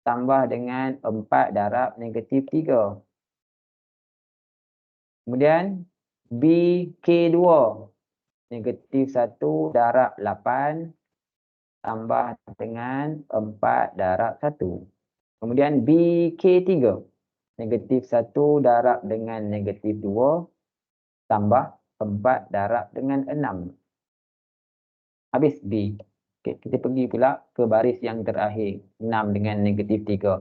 tambah dengan 4 darab negatif 3. Kemudian B K2. Negatif 1 darab 8 tambah dengan 4 darab 1. Kemudian B K3. Negatif 1 darab dengan negatif 2 tambah 4 darab dengan 6. Habis B. Okay, kita pergi pula ke baris yang terakhir. 6 dengan negatif 3.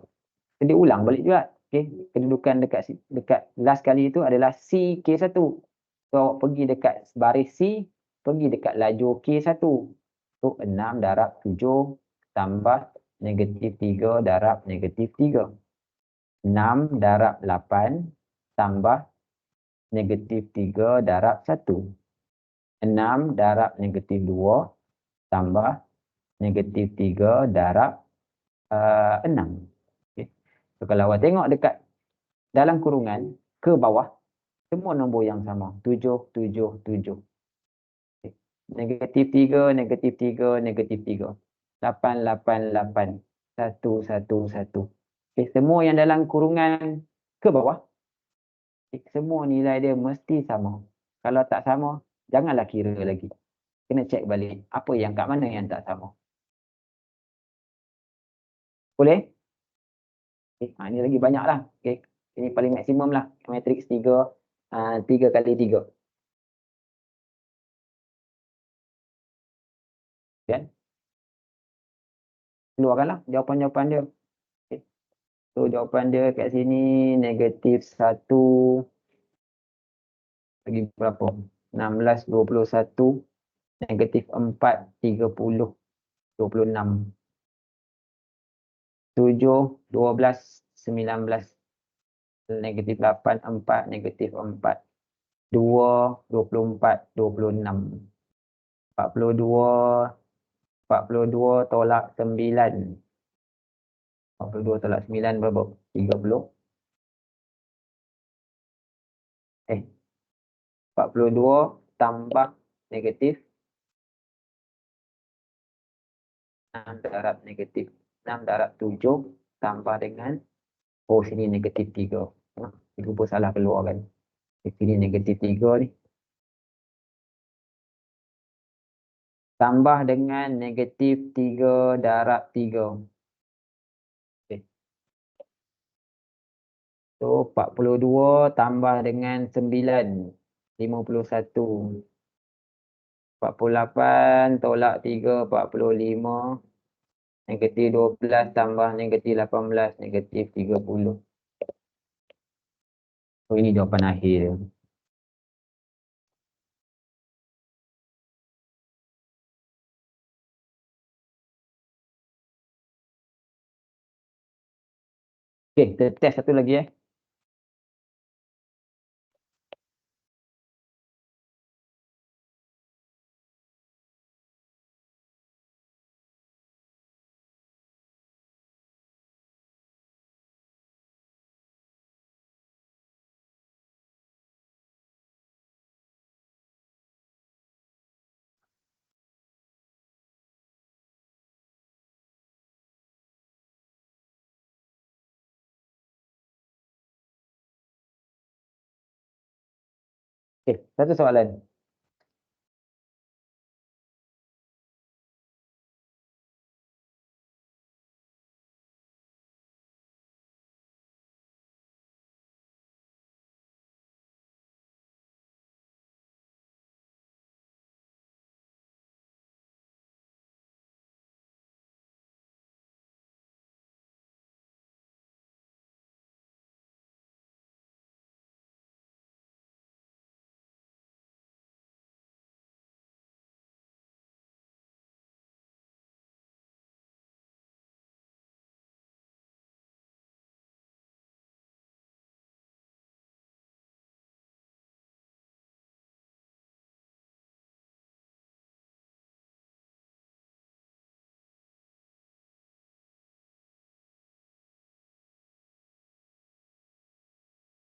Jadi ulang balik juga. Okay. Kedudukan dekat last kali itu adalah C K1. So, pergi dekat baris C, pergi dekat laju K1. So, 6 darab 7 tambah negatif 3 darab negatif 3. 6 darab 8 tambah negatif 3 darab 1. 6 darab negatif 2 tambah negatif 3 darab 6. Okay. So, kalau awak tengok dekat dalam kurungan ke bawah, semua nombor yang sama. 7, 7, 7. Okay. Negatif 3, negatif 3, negatif 3. 8, 8, 8. 1, 1, 1. Okay. Semua yang dalam kurungan ke bawah, okay, semua nilai dia mesti sama. Kalau tak sama, janganlah kira lagi. Kena cek balik apa yang kat mana yang tak sama. Boleh? Okay. Ini lagi banyak lah. Okay. Ini paling maksimum lah. Matrix 3, 3 kali 3. Kan? Keluarkanlah jawapan-jawapan dia. Okay. So, jawapan dia kat sini negatif 1 bagi berapa? 16, 21. Negatif 4, 30, 26. 7, 12, 19. Negatif 8, 4, negatif 4. 2, 24, 26. 42, 42 tolak 9. 42 tolak 9 berapa? 30. 42 tambah negatif 6 darab negatif 6 darab 7 tambah dengan, oh sini negatif 3. Itu pun salah keluar kan. Sini negatif 3 ni. Tambah dengan negatif 3 darab 3. Okay. So, 42 tambah dengan 9. 51. 48 tolak 3, 45. Negatif 12 tambah negatif 18, negatif 30. So, ini jawapan akhir. Okey, kita test satu lagi Okey, satu soalan.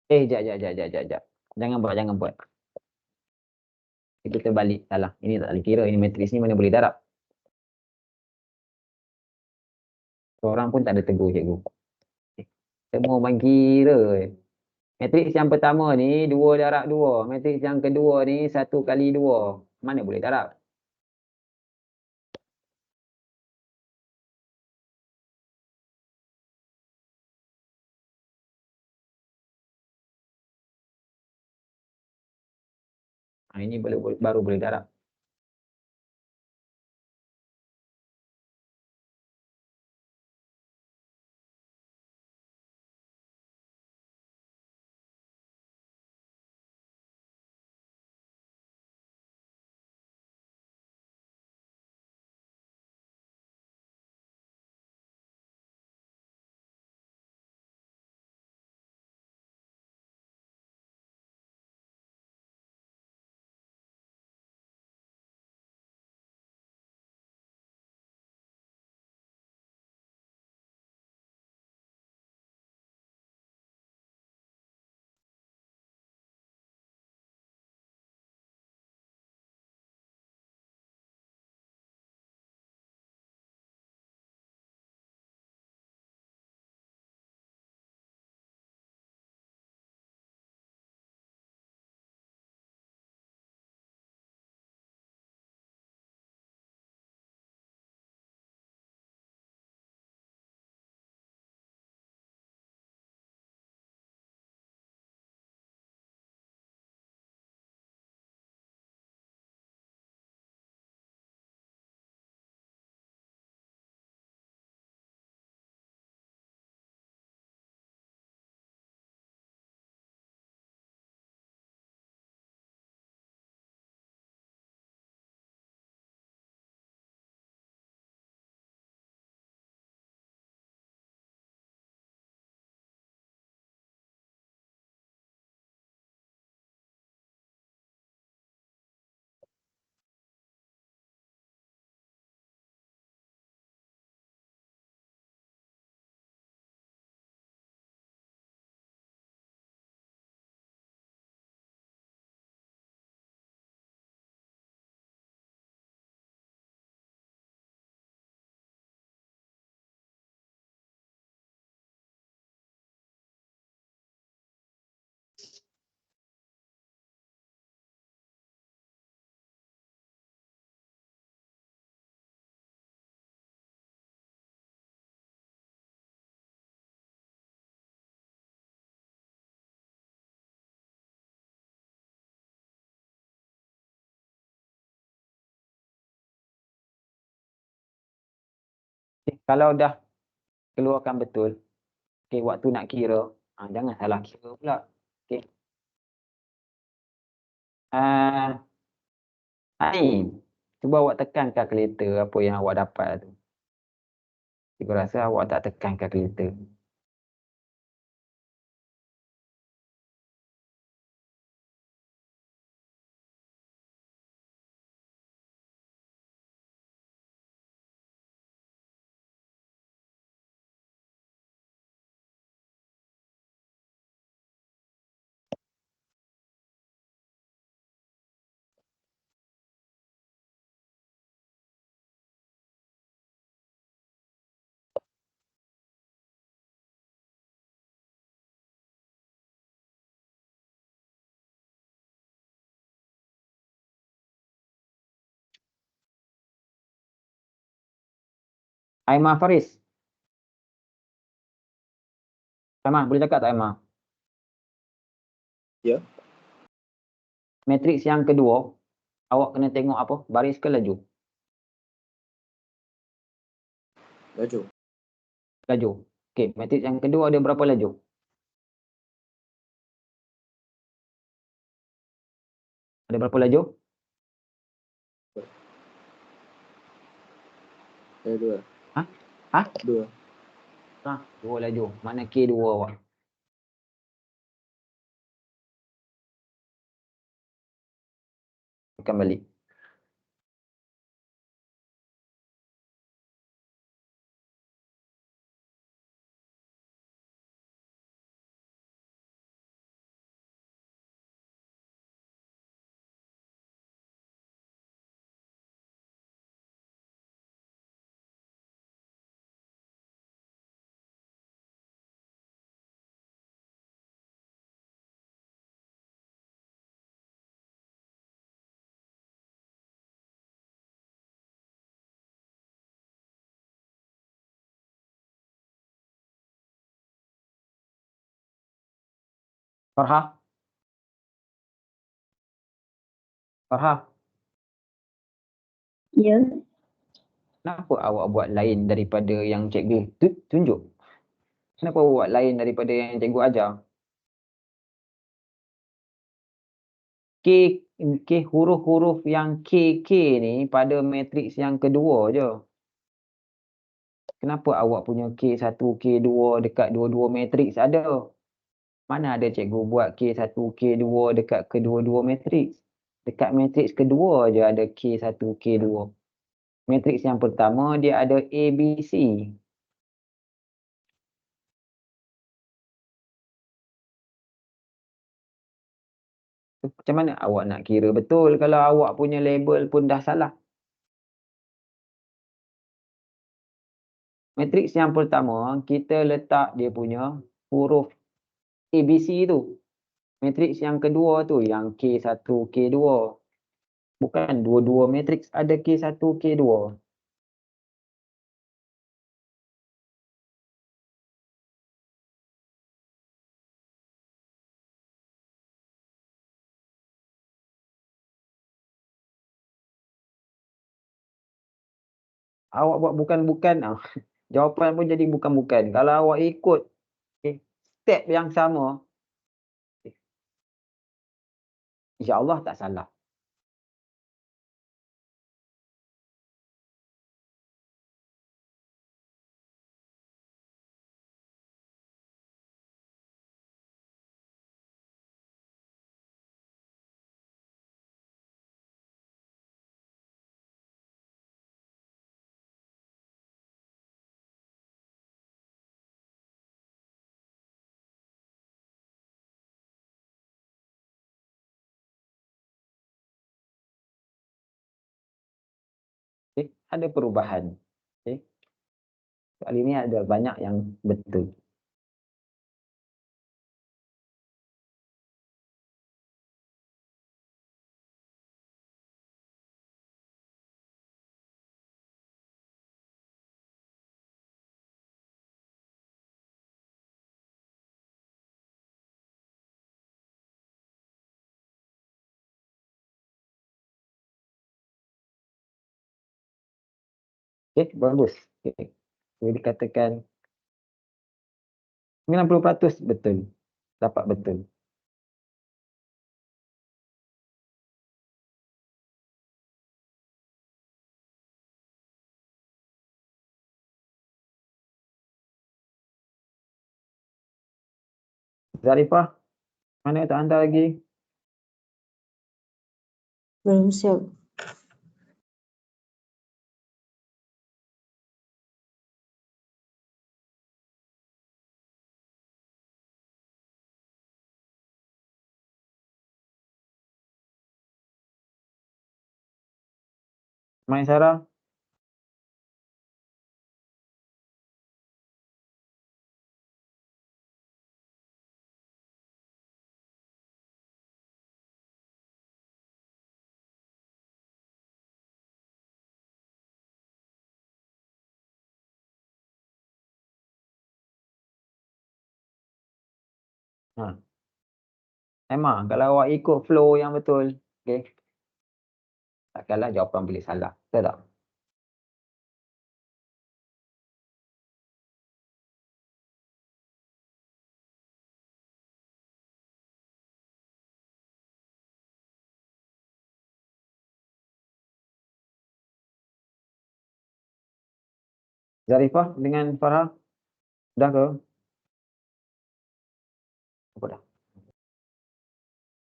Jap. Jangan buat. Itu terbalik, salah. Ini tak boleh kira, ini matriks ni mana boleh darab. Orang pun tak ada tegur cikgu. Semua main kira. Matriks yang pertama ni 2 darab 2. Matriks yang kedua ni 1 kali 2. Mana boleh darab? Ini baru boleh darab. Kalau dah keluarkan betul, waktu nak kira, jangan salah kira pula. Ni, cuba awak tekan kalkulator apa yang awak dapat tu. Cikgu rasa awak tak tekan kalkulator. Aimah Faris. Aimah, boleh cakap tak Aimah? Ya. Matriks yang kedua, awak kena tengok apa? Baris ke laju? Laju. Laju. Okey, matriks yang kedua ada berapa laju? Ada berapa laju? Dua. Hah? Dua. 2 laju. Mana K2 awak? Tekan balik. Farha? Farha, Ya. kenapa awak buat lain daripada yang cikgu tunjuk? Kenapa awak buat lain daripada yang cikgu ajar? K, huruf-huruf yang K ni pada matriks yang kedua je. Kenapa awak punya K1, K2 dekat dua-dua matriks ada? Mana ada cikgu buat K1, K2 dekat kedua-dua matriks? Dekat matriks kedua je ada K1, K2. Matriks yang pertama dia ada A, B, C. Macam mana awak nak kira betul kalau awak punya label pun dah salah? Matriks yang pertama, kita letak dia punya huruf ABC tu. Matriks yang kedua tu, yang K1, K2. Bukan dua-dua matriks ada K1, K2. Awak buat bukan-bukan, jawapan pun jadi bukan-bukan. Kalau awak ikut step yang sama, insya-Allah tak salah. Ada perubahan. Kali ini ada banyak yang betul. Bagus. Boleh dikatakan 90% betul. Dapat betul. Zarifah, mana tak hantar lagi? Belum siap. Main Sarah? Ha. Memang kalau awak ikut flow yang betul, okey. Takkanlah jawapan boleh salah. Betul tak? Zarifah dengan Farah, dah ke? Apa dah?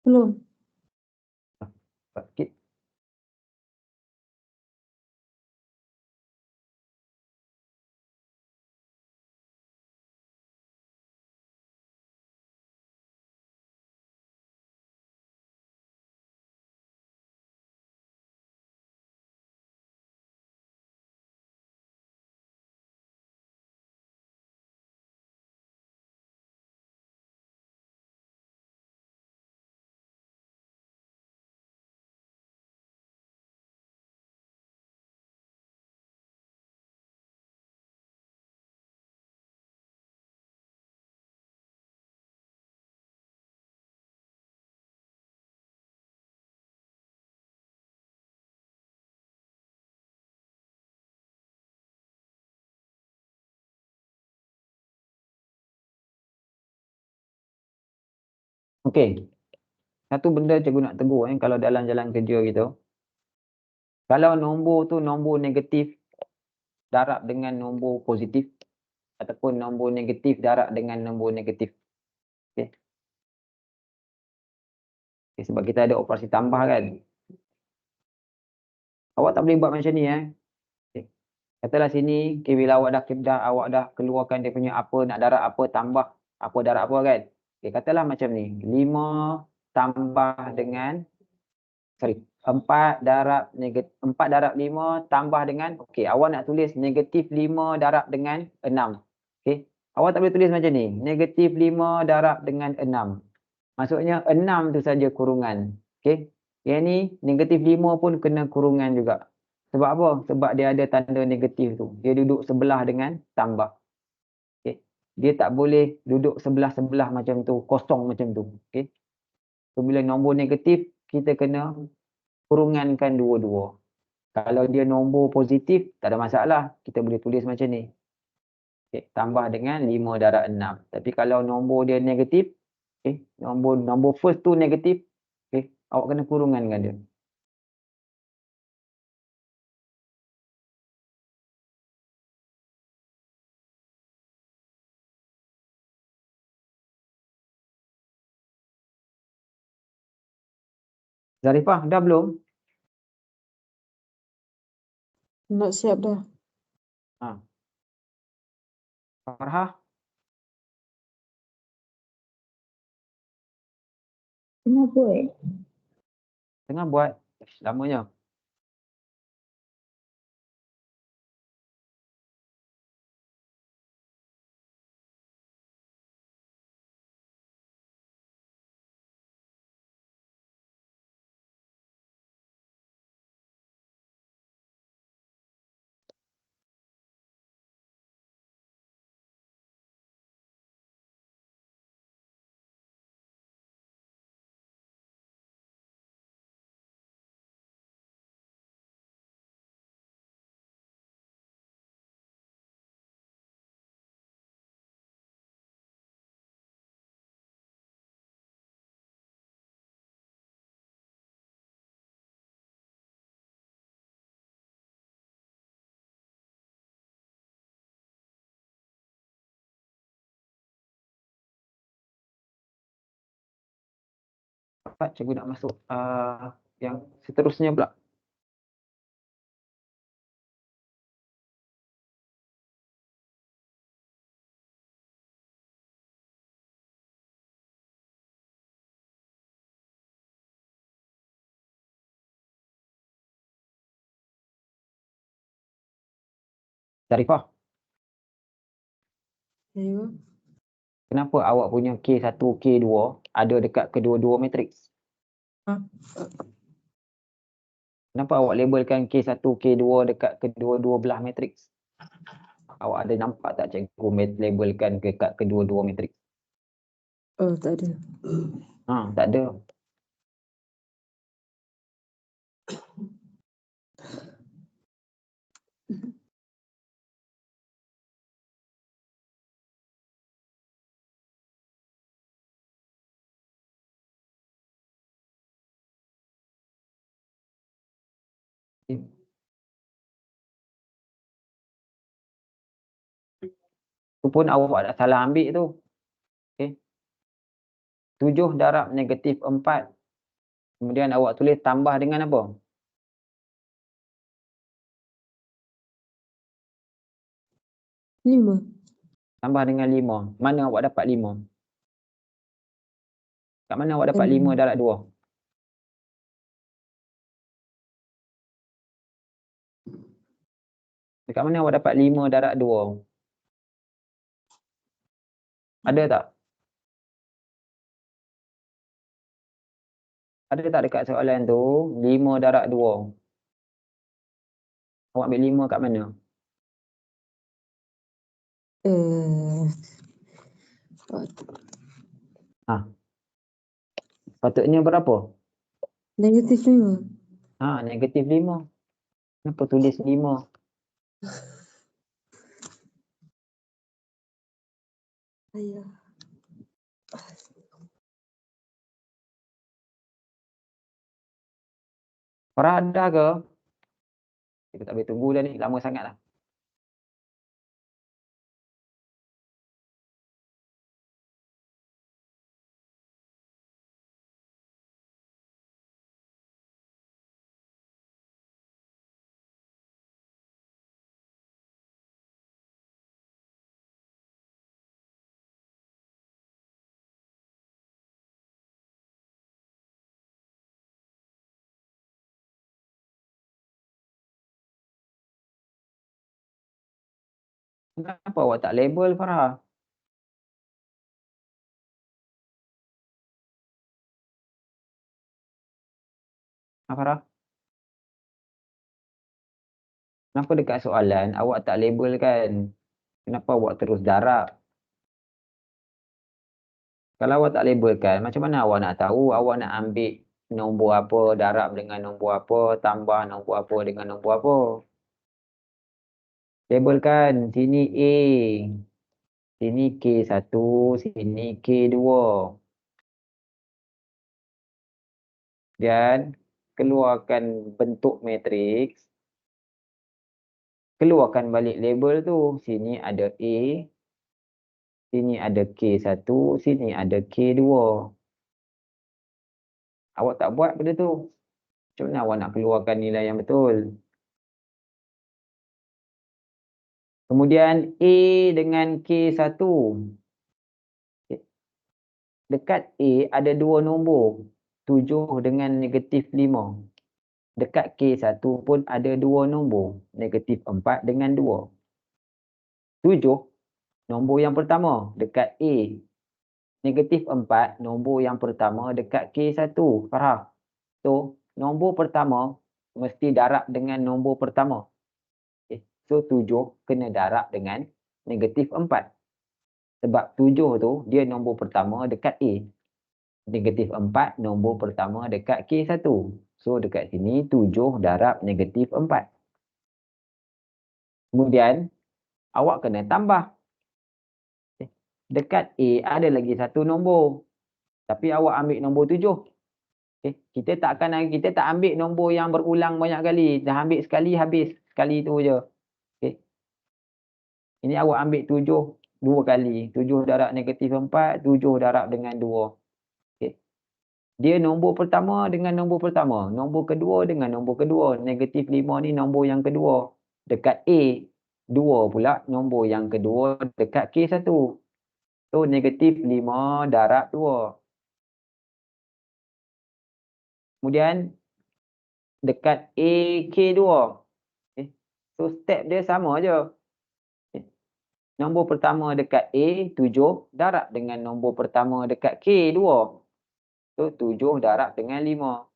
Belum. Sikit. Okey. Satu benda cikgu nak tegur kalau dalam jalan kerja gitu. Kalau nombor tu nombor negatif darab dengan nombor positif ataupun nombor negatif darab dengan nombor negatif. Okey. Okay, sebab kita ada operasi tambah kan. Awak tak boleh buat macam ni Okay. Katalah sini, okay, bila awak awak dah keluarkan dia punya apa, nak darab apa, tambah apa, darab apa kan. Okay, katalah macam ni, 5 tambah dengan, 4 darab 5 tambah dengan, okay, awak nak tulis negatif 5 darab dengan 6. Okay. Awak tak boleh tulis macam ni, negatif 5 darab dengan 6. Maksudnya 6 tu saja kurungan. Okay. Yang ni negatif 5 pun kena kurungan juga. Sebab apa? Sebab dia ada tanda negatif tu. Dia duduk sebelah dengan tambah. Okay. Dia tak boleh duduk sebelah-sebelah macam tu, kosong macam tu. Okay. So, bila nombor negatif, kita kena kurungankan dua-dua. Kalau dia nombor positif, tak ada masalah. Kita boleh tulis macam ni. Okay. Tambah dengan 5 darab 6. Tapi kalau nombor dia negatif, okay, nombor first tu negatif, okay, awak kena kurungankan dia. Zarifah, dah belum? Nak siap dah. Farhah, Kenapa tengah buat. Lamanya. Cepat cikgu nak masuk yang seterusnya pula. Zarifah, Ya. kenapa awak punya K1, K2 ada dekat kedua-dua matriks? Kenapa awak labelkan K1, K2 dekat kedua-dua belah matriks? Awak ada nampak tak cikgu labelkan dekat kedua-dua matriks? Oh, tak ada. Tak ada. Itu pun awak dah salah ambil tu. Okay. 7 darab negatif 4. Kemudian awak tulis tambah dengan apa? 5. Tambah dengan 5. Mana awak dapat 5? Kat mana awak dapat 5 6. darab 2? Dekat mana awak dapat 5 darab 2? Ada tak? Ada tak dekat soalan tu 5 darab 2? Awak ambil 5 kat mana? Patutnya berapa? Negatif 5. Negatif 5. Kenapa tulis 5? Ayah. Farah ada ke? Kita tak boleh tunggu dah ni, lama sangat lah. Kenapa awak tak label, Farah? Farah? Kenapa dekat soalan awak tak label kan? Kenapa awak terus darab? Kalau awak tak label kan, macam mana awak nak tahu awak nak ambil nombor apa, darab dengan nombor apa, tambah nombor apa dengan nombor apa? Label kan, sini A, sini K1, sini K2. Dan keluarkan bentuk matriks, keluarkan balik label tu. Sini ada A, sini ada K1, sini ada K2. Awak tak buat benda tu. Macam mana awak nak keluarkan nilai yang betul? Kemudian A dengan K1. Dekat A ada dua nombor. 7 dengan negatif 5. Dekat K1 pun ada dua nombor. Negatif 4 dengan 2. 7, nombor yang pertama dekat A. Negatif 4, nombor yang pertama dekat K1. Faham? So, nombor pertama mesti darab dengan nombor pertama. Okay. So, 7 kena darab dengan negatif 4. Sebab 7 tu dia nombor pertama dekat A. Negatif 4 nombor pertama dekat K1. So, dekat sini 7 darab negatif 4. Kemudian, awak kena tambah. Dekat A ada lagi satu nombor. Tapi awak ambil nombor 7. Okay. Kita tak ambil nombor yang berulang banyak kali. Dah ambil sekali, habis. Sekali tu je. Okay. Ini awak ambil 7 dua kali. 7 darab negatif 4, 7 darab dengan 2. Okay. Dia nombor pertama dengan nombor pertama. Nombor kedua dengan nombor kedua. Negatif 5 ni nombor yang kedua. Dekat A. 2 pula nombor yang kedua dekat K1. So, negatif 5 darab 2. Kemudian, dekat A, K2. Okay. So, step dia sama je. Okay. Nombor pertama dekat A, 7 darab dengan nombor pertama dekat K2. So, 7 darab dengan 5.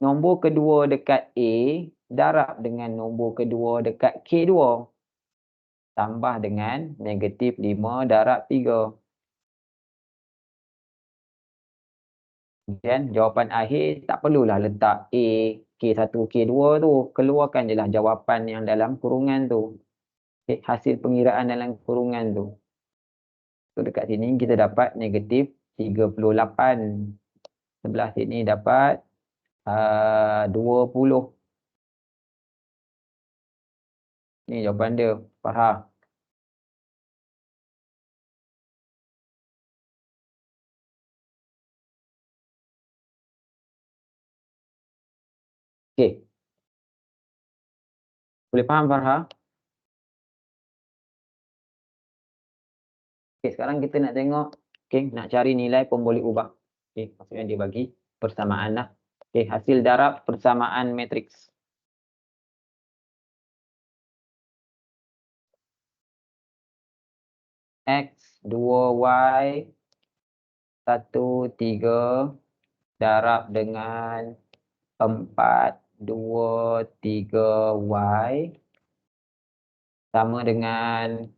Nombor kedua dekat A, darab dengan nombor kedua dekat K2. Tambah dengan negatif 5 darab 3. Kemudian jawapan akhir tak perlulah letak A, K1, K2 tu. Keluarkan je lah jawapan yang dalam kurungan tu. Okay, hasil pengiraan dalam kurungan tu. So dekat sini kita dapat negatif 38. Sebelah sini dapat 20. Ni jawapan dia. Faham? Okay. Boleh faham, Farha? Okay, sekarang kita nak tengok, okay, nak cari nilai pemboleh ubah. Okay, maksudnya dia bagi persamaan lah. Okay, hasil darab persamaan matriks. X, 2Y, 1, 3 darab dengan 4, 2, 3Y sama dengan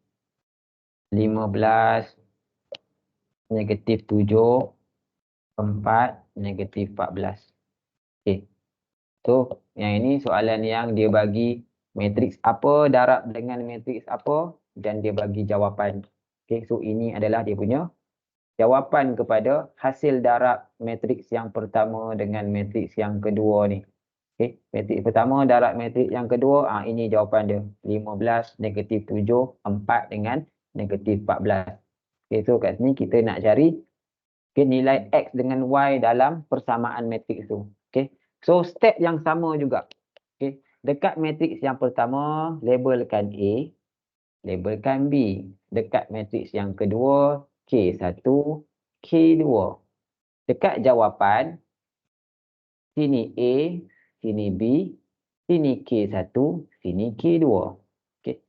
15, negatif 7, 4, negatif 14. Okay. So, yang ini soalan yang dia bagi matriks apa darab dengan matriks apa dan dia bagi jawapan. Okay. So, ini adalah dia punya jawapan kepada hasil darab matriks yang pertama dengan matriks yang kedua ni. Okey, matrik pertama darab matrik yang kedua, ini jawapan dia. 15, -7, 4 dengan -14. Okey, so kat sini kita nak cari nilai X dengan Y dalam persamaan matrik tu. Okey. So step yang sama juga. Okey. Dekat matrik yang pertama, labelkan A, labelkan B. Dekat matrik yang kedua, K1, K2. Dekat jawapan, sini A, sini B, sini K1, sini K2. Okey.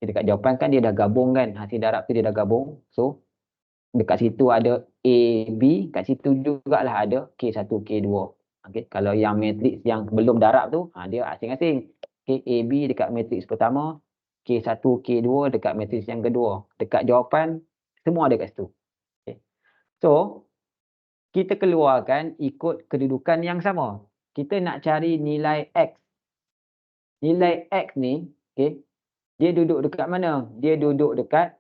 Dekat jawapan kan dia dah gabung kan, hasil darab tu dia dah gabung. So dekat situ ada A, B, kat situ jugalah ada K1, K2. Okey, kalau yang matriks yang belum darab tu, dia asing-asing. Okey, A, B dekat matriks pertama, K1, K2 dekat matriks yang kedua. Dekat jawapan, semua ada kat situ. Okay. So, kita keluarkan ikut kedudukan yang sama. Kita nak cari nilai X. Nilai X ni, okay, dia duduk dekat mana? Dia duduk dekat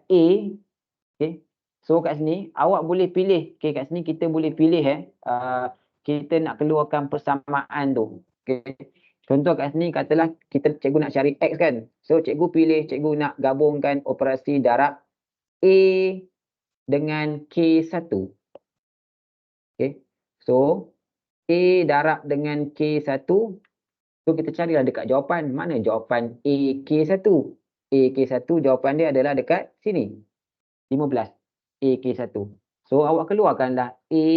A. Okay. So kat sini awak boleh pilih. Okay, kat sini kita boleh pilih kita nak keluarkan persamaan tu. Okay. Contoh kat sini katalah cikgu nak cari X kan. So cikgu pilih, cikgu nak gabungkan operasi darab A dengan K1. Okay. So A darab dengan K1. So kita carilah dekat jawapan. Mana jawapan A K1? A K1 jawapan dia adalah dekat sini. 15. A K1. So awak keluarkanlah A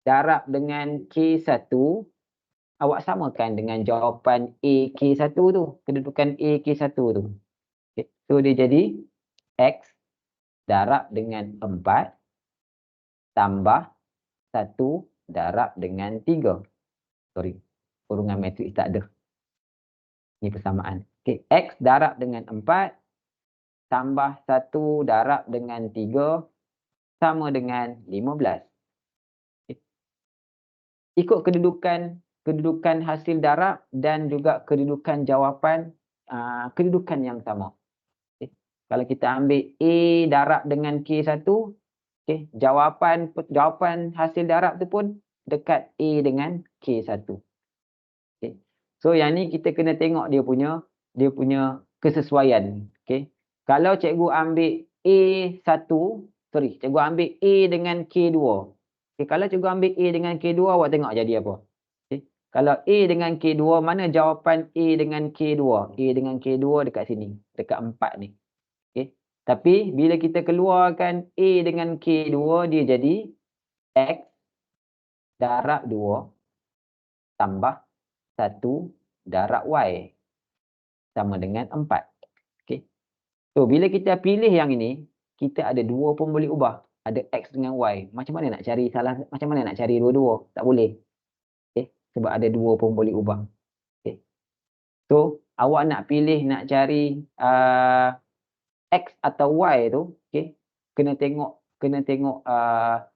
darab dengan K1. Awak samakan dengan jawapan A K1 tu. Kedudukan A K1 tu. Okay. So dia jadi X darab dengan 4 tambah 1 darab dengan 3. Sorry. Kurungan matriks tak ada. Ini persamaan. Okay. X darab dengan 4 tambah 1 darab dengan 3 sama dengan 15. Okay. Ikut kedudukan hasil darab dan juga kedudukan jawapan, kedudukan yang sama. Okay. Kalau kita ambil A darab dengan K1, okay, jawapan hasil darab tu pun dekat A dengan K1. Okay. So yang ni kita kena tengok dia punya kesesuaian. Okay. Kalau cikgu ambil cikgu ambil A dengan K2. Okay, kalau cikgu ambil A dengan K2, awak tengok jadi apa. Okay. Kalau A dengan K2, mana jawapan A dengan K2? A dengan K2 dekat sini, dekat 4 ni. Okay. Tapi bila kita keluarkan A dengan K2, dia jadi X darab 2 tambah 1 darab Y sama dengan 4. Okay. So, bila kita pilih yang ini, kita ada dua pun boleh ubah. Ada X dengan Y. Macam mana nak cari dua-dua? Tak boleh. Okay. Sebab ada dua pun boleh ubah. Okay. So, awak nak pilih, nak cari X atau Y tu, okay, kena tengok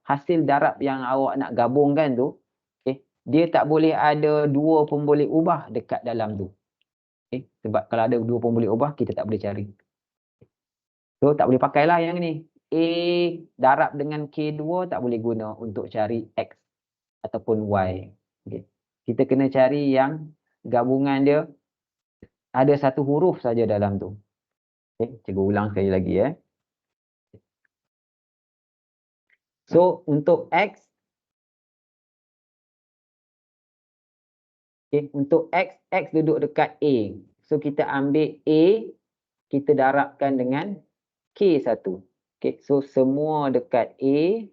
hasil darab yang awak nak gabungkan tu. Okay. Dia tak boleh ada dua pun boleh ubah dekat dalam tu. Okay. Sebab kalau ada dua pun boleh ubah, kita tak boleh cari. So, tak boleh pakailah yang ni. A darab dengan K2 tak boleh guna untuk cari X ataupun Y. Okay. Kita kena cari yang gabungan dia ada satu huruf saja dalam tu. Okay. Cikgu ulang sekali lagi. So, untuk X, okay, untuk X duduk dekat A. So, kita ambil A, kita darabkan dengan K1. Okay, so semua dekat A,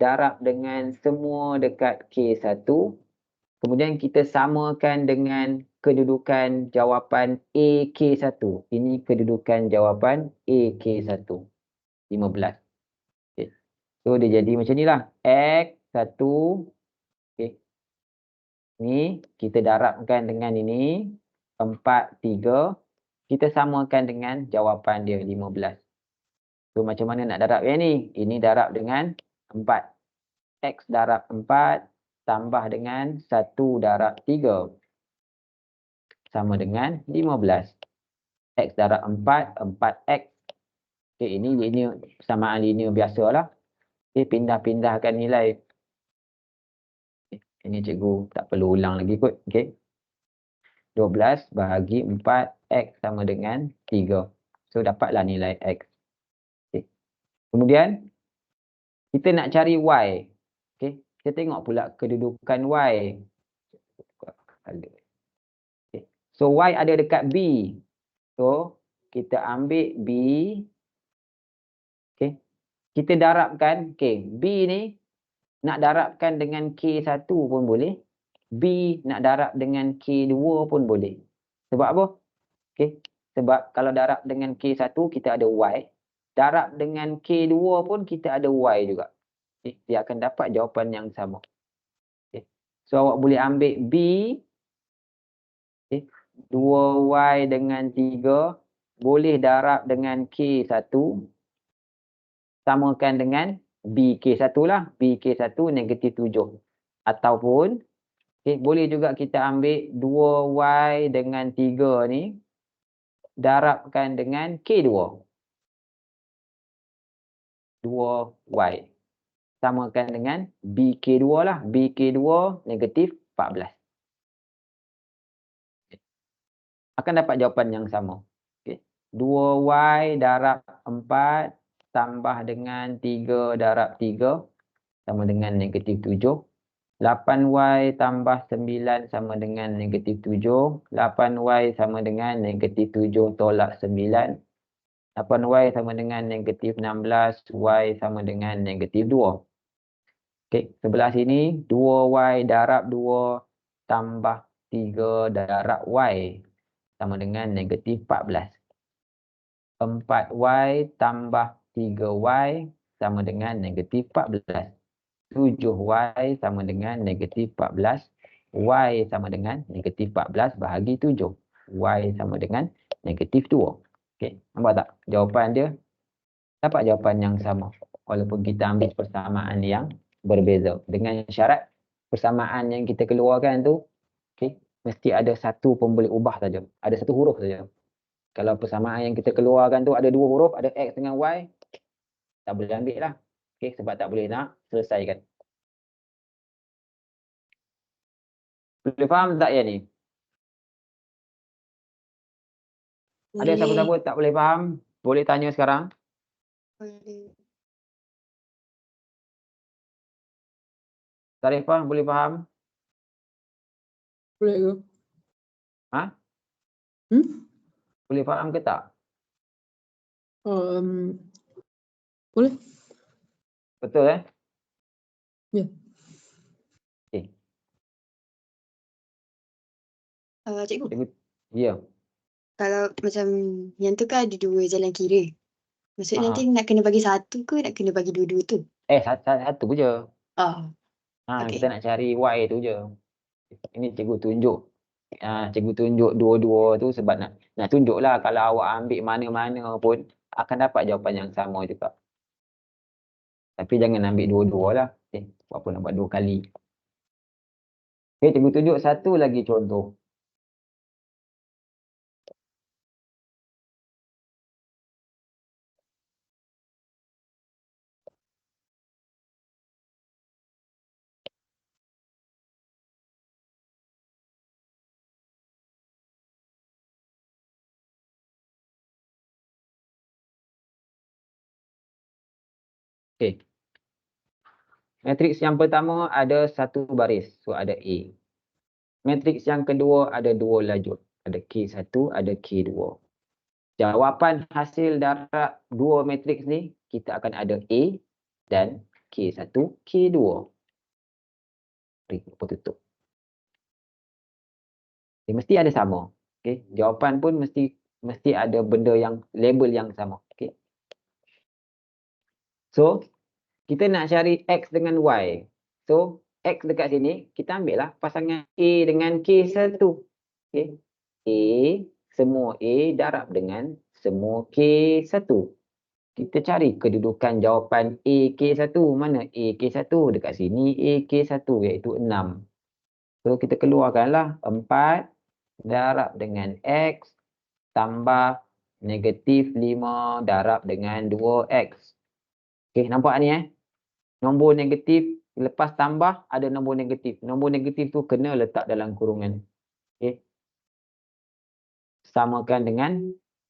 darab dengan semua dekat K1. Kemudian kita samakan dengan kedudukan jawapan AK1. Ini kedudukan jawapan AK1. 15. Okay. So, dia jadi macam ni lah. X1. Okay. Ni kita darabkan dengan ini. 4, 3. Kita samakan dengan jawapan dia 15. So, macam mana nak darab yang ni? Ini darab dengan 4. X darab 4 tambah dengan 1 darab 3. Sama dengan 15. X darab 4, 4X. Okay, ini linear, persamaan linear biasalah. Okay, pindah-pindahkan nilai. Ini cikgu tak perlu ulang lagi kot. Okey. 12 bahagi 4, X sama dengan 3. So, dapatlah nilai X. Okay. Kemudian, kita nak cari Y. Okay. Kita tengok pula kedudukan Y. Okay. So, Y ada dekat B. So, kita ambil B. Okay. Kita darabkan. Okay. B ni nak darabkan dengan K1 pun boleh. B nak darab dengan K2 pun boleh. Sebab apa? Okay. Sebab kalau darab dengan K1 kita ada Y. Darab dengan K2 pun kita ada Y juga. Okay. Dia akan dapat jawapan yang sama. Okay. So awak boleh ambil B. Okay. 2Y dengan 3. Boleh darab dengan K1. Samakan dengan BK1 lah. BK1 negatif 7. Ataupun okay, boleh juga kita ambil 2Y dengan 3 ni darabkan dengan K2. 2Y. Samakan dengan BK2 lah. BK2 negatif 14. Akan dapat jawapan yang sama. Okay. 2Y darab 4 tambah dengan 3 darab 3 sama dengan negatif 7. 8Y tambah 9 sama dengan negatif 7. 8Y sama dengan negatif 7 tolak 9. 8Y sama dengan negatif 16. Y sama dengan negatif 2. Okey, sebelah sini 2Y darab 2 tambah 3 darab Y sama dengan negatif 14. 4Y tambah 3Y sama dengan negatif 14. 7Y sama dengan negatif 14. Y sama dengan negatif 14 bahagi 7. Y sama dengan negatif 2. Okey, nampak tak? Jawapan dia dapat jawapan yang sama. Walaupun kita ambil persamaan yang berbeza. Dengan syarat persamaan yang kita keluarkan tu, okey, mesti ada satu pun boleh ubah saja. Ada satu huruf saja. Kalau persamaan yang kita keluarkan tu ada dua huruf, ada X dengan Y, tak boleh ambil lah. Okey, sebab tak boleh nak selesaikan. Boleh faham tak ya ni? Ada siapa-siapa tak boleh faham? Boleh tanya sekarang. Boleh. Tarifah boleh faham? Boleh ke? Ha? Boleh faham ke tak? Boleh. Betul Ya. Okey. Cikgu, Ya. kalau macam yang tu kan ada dua jalan kira. Maksudnya Aha. nanti nak kena bagi satu ke nak kena bagi dua-dua tu? Satu je. Oh, okey. Kita nak cari Y tu je. Ini cikgu tunjuk. Cikgu tunjuk dua-dua tu sebab nak tunjuklah kalau awak ambil mana-mana pun akan dapat jawapan yang sama juga. Tapi jangan ambil dua-dua lah. Buat apa nak buat dua kali. Okey, cikgu tunjuk satu lagi contoh. Okey. Matriks yang pertama ada satu baris. So ada A. Matriks yang kedua ada dua lajur. Ada K1, ada K2. Jawapan hasil darab dua matriks ni kita akan ada A dan K1, K2. Apa tutup. Mesti ada sama. Okay. Jawapan pun mesti ada benda yang label yang sama. Okay. So, kita nak cari X dengan Y. So, X dekat sini, kita ambil lah pasangan A dengan K1. Okay. A, semua A darab dengan semua K1. Kita cari kedudukan jawapan A, K1. Mana A, K1? Dekat sini A, K1 iaitu 6. So, kita keluarkanlah 4 darab dengan X tambah negatif 5 darab dengan 2X. Okay, nampak ni Nombor negatif Lepas tambah ada nombor negatif. Nombor negatif tu kena letak dalam kurungan. Okey. Samakan dengan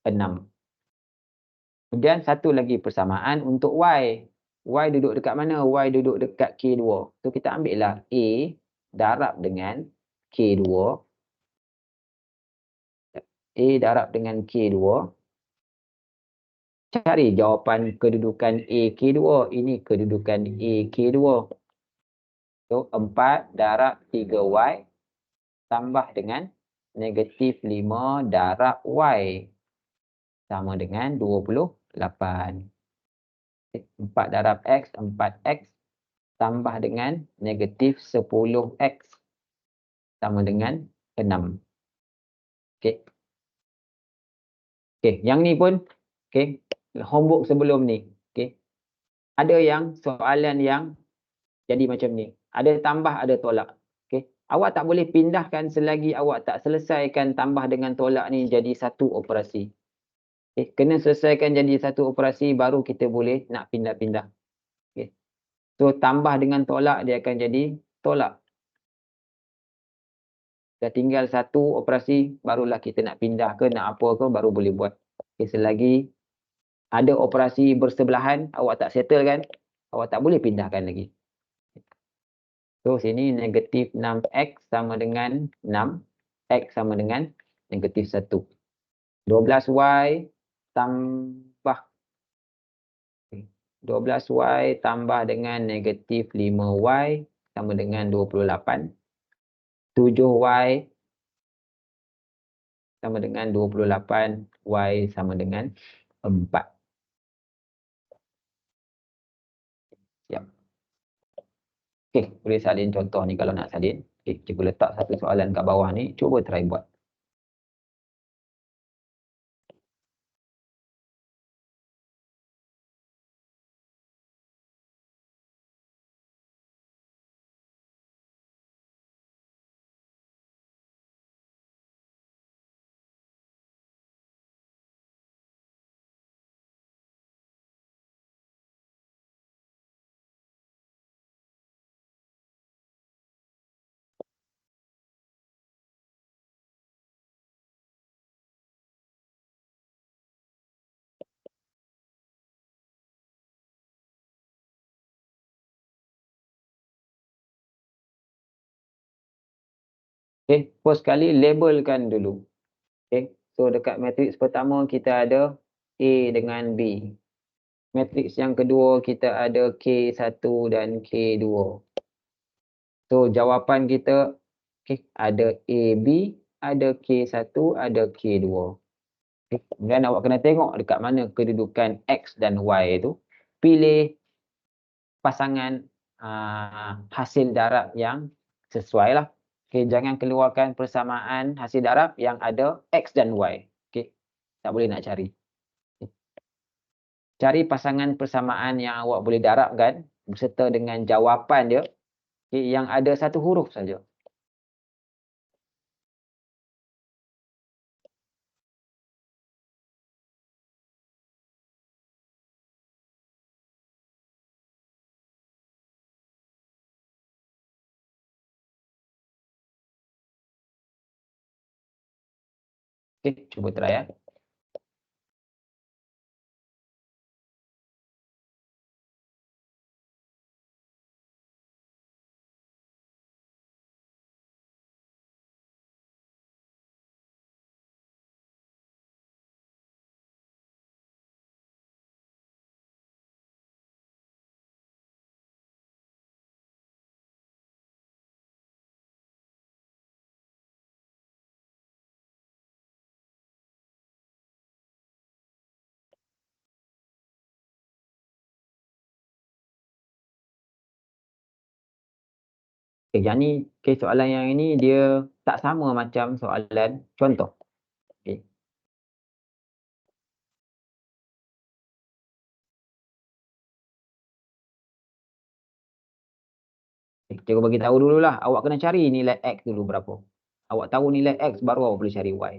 6. Kemudian satu lagi persamaan untuk Y. Y duduk dekat mana? Y duduk dekat K2. So kita ambil lah A darab dengan K2. A darab dengan K2. Cari jawapan kedudukan A K2. Ini kedudukan A K2. So 4 darab 3Y tambah dengan negatif 5 darab Y. Sama dengan 28. 4 darab X, 4X. Tambah dengan negatif 10X. Sama dengan 6. Okey. Okey, yang ni pun okey, homework sebelum ni. Okey. Ada yang soalan yang jadi macam ni. Ada tambah, ada tolak. Okey. Awak tak boleh pindahkan selagi awak tak selesaikan tambah dengan tolak ni jadi satu operasi. Okey, kena selesaikan jadi satu operasi baru kita boleh nak pindah-pindah. Okey. So tambah dengan tolak dia akan jadi tolak. Dah tinggal satu operasi barulah kita nak pindah ke nak apa ke baru boleh buat. Okey, selagi ada operasi bersebelahan awak tak settle kan, awak tak boleh pindahkan lagi. So sini negatif 6X sama dengan 6. X sama dengan negatif 1. 12Y tambah 12Y tambah dengan negatif 5Y sama dengan 28. 7Y sama dengan 28. Y sama dengan 4. Siap. Okey, boleh salin contoh ni kalau nak salin. Okey, cuba letak satu soalan kat bawah ni. Cuba try buat. Okey, first kali labelkan dulu. Okey, so dekat matriks pertama kita ada A dengan B. Matriks yang kedua kita ada K1 dan K2. So jawapan kita okey, ada AB, ada K1, ada K2. Okay. Dan awak kena tengok dekat mana kedudukan X dan Y itu. Pilih pasangan hasil darab yang sesuai lah. Okay, jangan keluarkan persamaan hasil darab yang ada X dan Y. Okay. Tak boleh nak cari. Okay. Cari pasangan persamaan yang awak boleh darabkan berserta dengan jawapan dia. Okay, yang ada satu huruf saja. Okay, cuba try ya. Okay, yang ni, okay, soalan yang ini dia tak sama macam soalan contoh. Okay. Cikgu bagi tahu dululah, awak kena cari nilai X dulu berapa. Awak tahu nilai X baru awak boleh cari Y.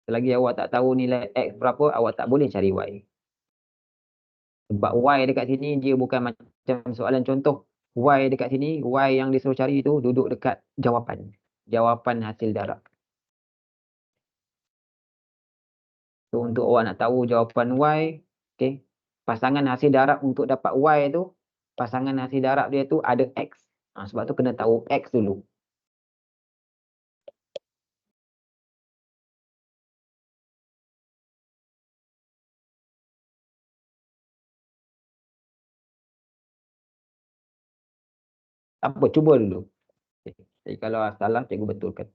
Selagi awak tak tahu nilai X berapa, awak tak boleh cari Y. Sebab Y dekat sini dia bukan macam soalan contoh. Y dekat sini, Y yang disuruh cari itu duduk dekat jawapan. Jawapan hasil darab. So, untuk awak nak tahu jawapan Y, okay, pasangan hasil darab untuk dapat Y tu, pasangan hasil darab dia tu ada X. Sebab tu kena tahu X dulu. Apa, cuba dulu. Okay. Jadi kalau salah, cikgu betulkan.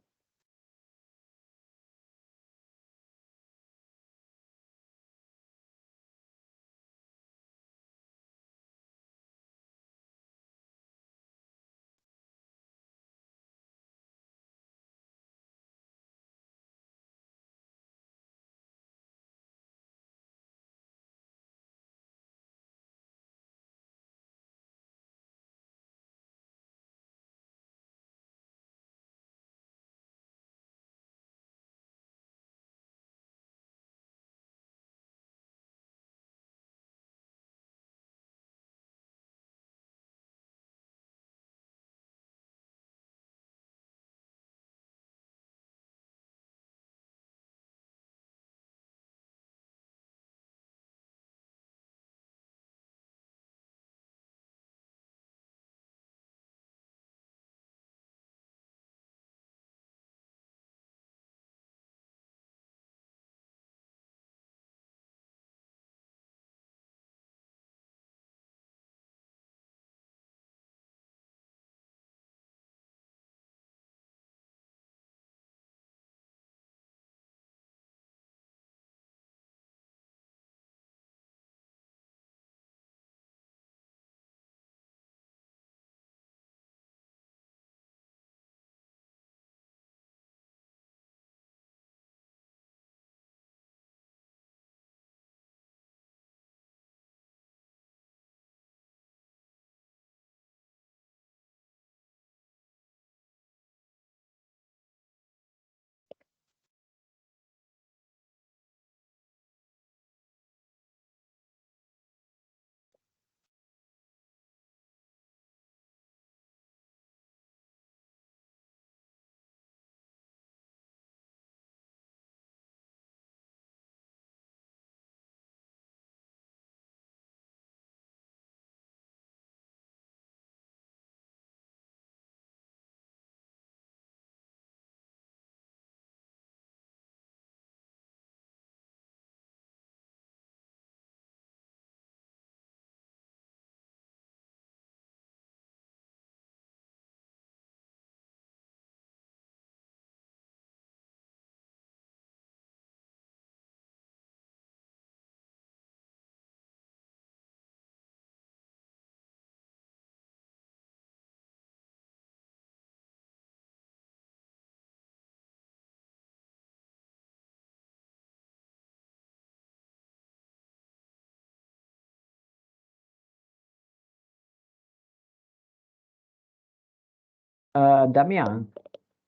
Damia,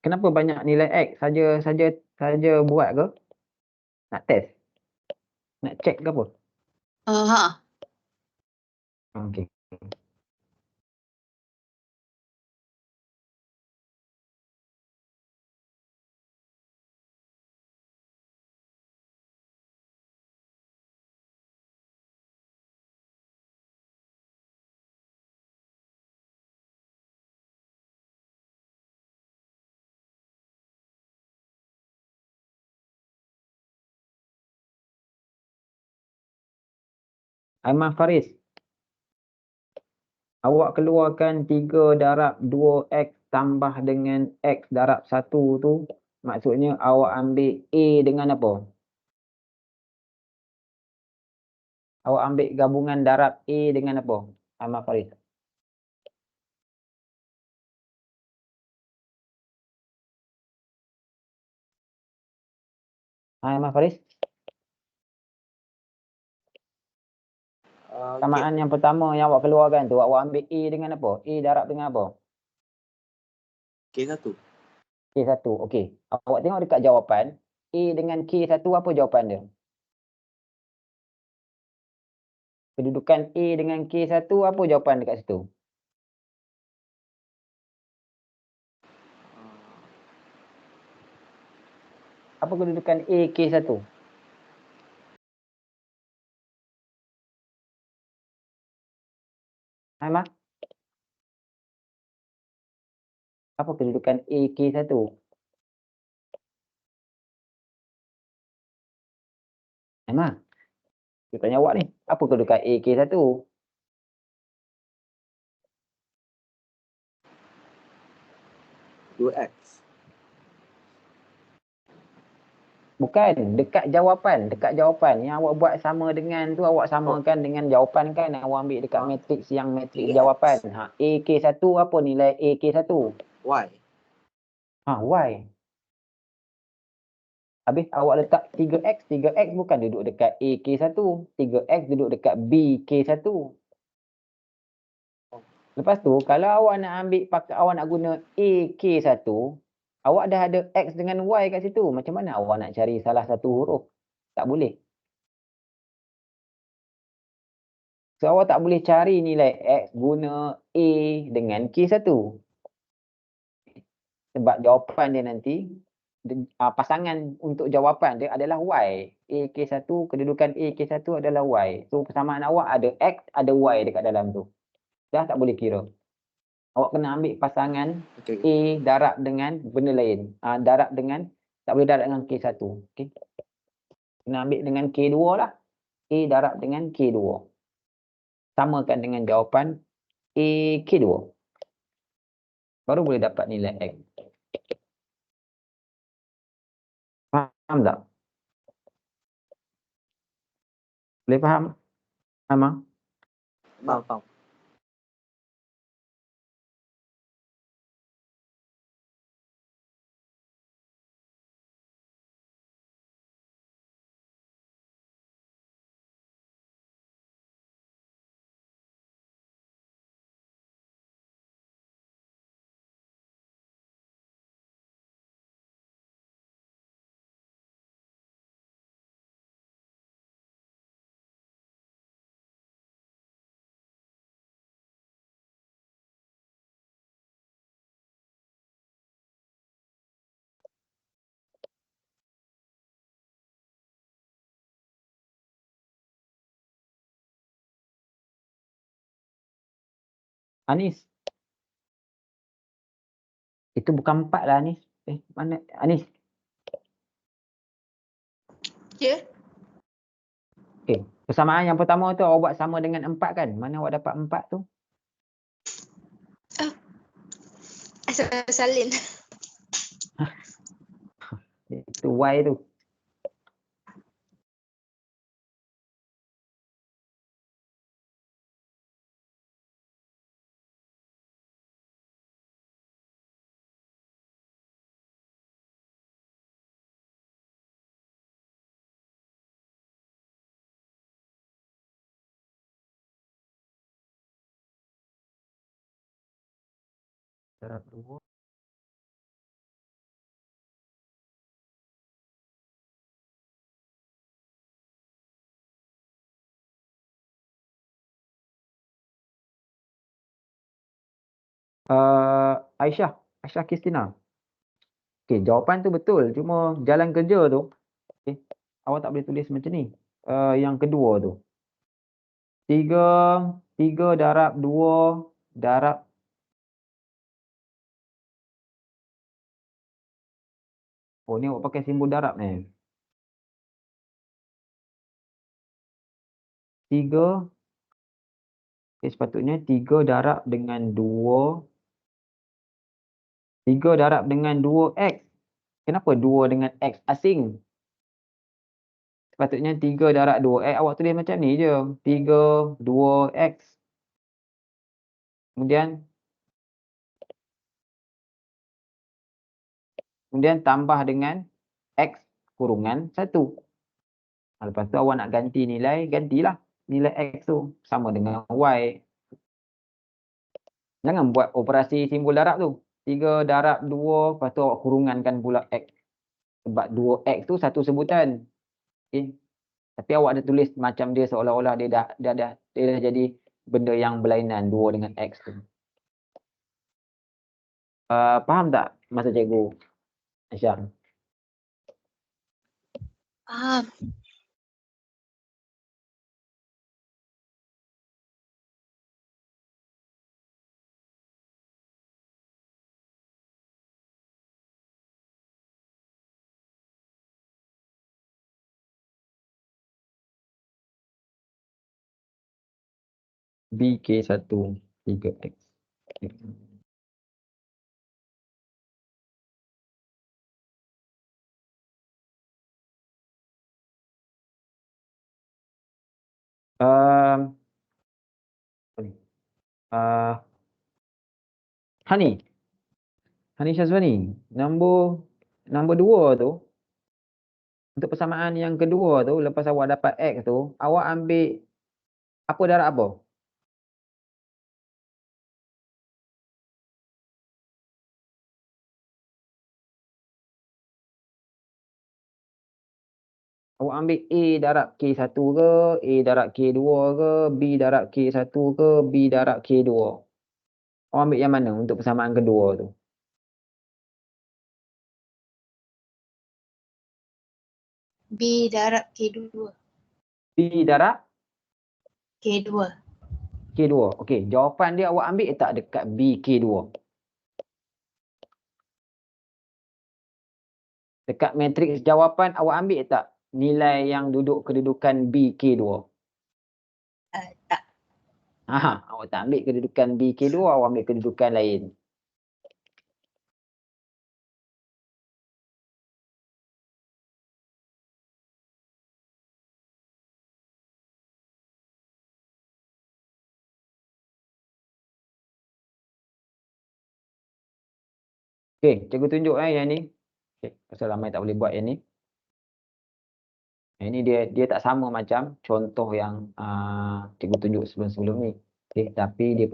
kenapa banyak nilai X saja buat ke? Nak test? Nak check ke apa? Ha. Okey. Aiman Faris, awak keluarkan 3 darab 2X tambah dengan X darab 1 tu, maksudnya awak ambil A dengan apa? Awak ambil gabungan darab A dengan apa? Aiman Faris. Aiman Faris, samaan yang pertama yang awak keluarkan tu, awak ambil A dengan apa? A darab dengan apa? K1. K1, okey. Awak tengok dekat jawapan, A dengan K1 apa jawapan dia? Kedudukan A dengan K1, apa jawapan dekat situ? Apa kedudukan A, K1? Aiman? Apa kedudukan A, K1? Aiman? Saya tanya awak ni. Apa kedudukan A, K1? 2x. Bukan, dekat jawapan. Dekat jawapan. Yang awak buat sama dengan tu, awak samakan dengan jawapan kan. Awak ambil dekat matriks yang matriks Yes. jawapan. A, K1, apa nilai A, K1? Y. Y. Habis awak letak 3x. 3x bukan duduk dekat A, K1. 3x duduk dekat B, K1. Lepas tu, kalau awak nak ambil, awak nak guna A, K1, awak dah ada X dengan Y kat situ. Macam mana awak nak cari salah satu huruf? Tak boleh. So, awak tak boleh cari nilai X guna A dengan K1. Sebab jawapan dia nanti, pasangan untuk jawapan dia adalah Y. A, K1, kedudukan A, K1 adalah Y. So, persamaan awak ada X, ada Y dekat dalam tu. Dah tak boleh kira. Awak kena ambil pasangan Okay. A darab dengan benda lain. Darab dengan, tak boleh darab dengan K1. Okay. Kena ambil dengan K2 lah. A darab dengan K2. Samakan dengan jawapan A, K2. Baru boleh dapat nilai X. Faham tak? Boleh faham? Faham? Faham. Anis. Itu bukan 4 lah Anis. Mana Anis? Ya. Okay. Persamaan yang pertama tu awak buat sama dengan 4 kan? Mana awak dapat 4 tu? Asal salin. Itu Y tu. Darab 2. Aisyah Kristina. Okey, jawapan tu betul. Cuma jalan kerja tu, awak tak boleh tulis macam ni. Yang kedua tu. 3 darab 2 darab. Oh, ni awak pakai simbol darab ni. 3. Sepatutnya 3 darab dengan 2. 3 darab dengan 2x. Kenapa 2 dengan x asing? Sepatutnya 3 darab 2x. Awak tulis macam ni je. 3, 2x. Kemudian tambah dengan x kurungan 1. Lepas tu awak nak ganti nilai, gantilah nilai x tu sama dengan y. Jangan buat operasi simbol darab tu. 3 darab 2, lepas tu awak kurungankan pula x. Sebab 2x tu satu sebutan. Okay. Tapi awak ada tulis macam dia seolah-olah dia dah jadi benda yang berlainan 2 dengan X tu. Faham tak masa cikgu Aisyah? Faham. BK1 3X. Okay. Hani Syazwani, nombor 2 tu, untuk persamaan yang kedua tu, lepas awak dapat X tu, awak ambil apa darab apa? Awak ambil A darab K1 ke, A darab K2 ke, B darab K1 ke, B darab K2. Awak ambil yang mana untuk persamaan kedua tu? B darab K2. B darab K2. K2. Okey, jawapan dia awak ambil tak dekat B K2? Dekat matriks jawapan awak ambil tak nilai yang duduk kedudukan B K2? Tak. Awak tak ambil kedudukan B K2, awak ambil kedudukan lain. Okey, cikgu tunjuk yang ni. Okay, pasal ramai tak boleh buat yang ni. Yang ni dia tak sama macam contoh yang cikgu tunjuk sebelum-sebelum ni. Okay, tapi dia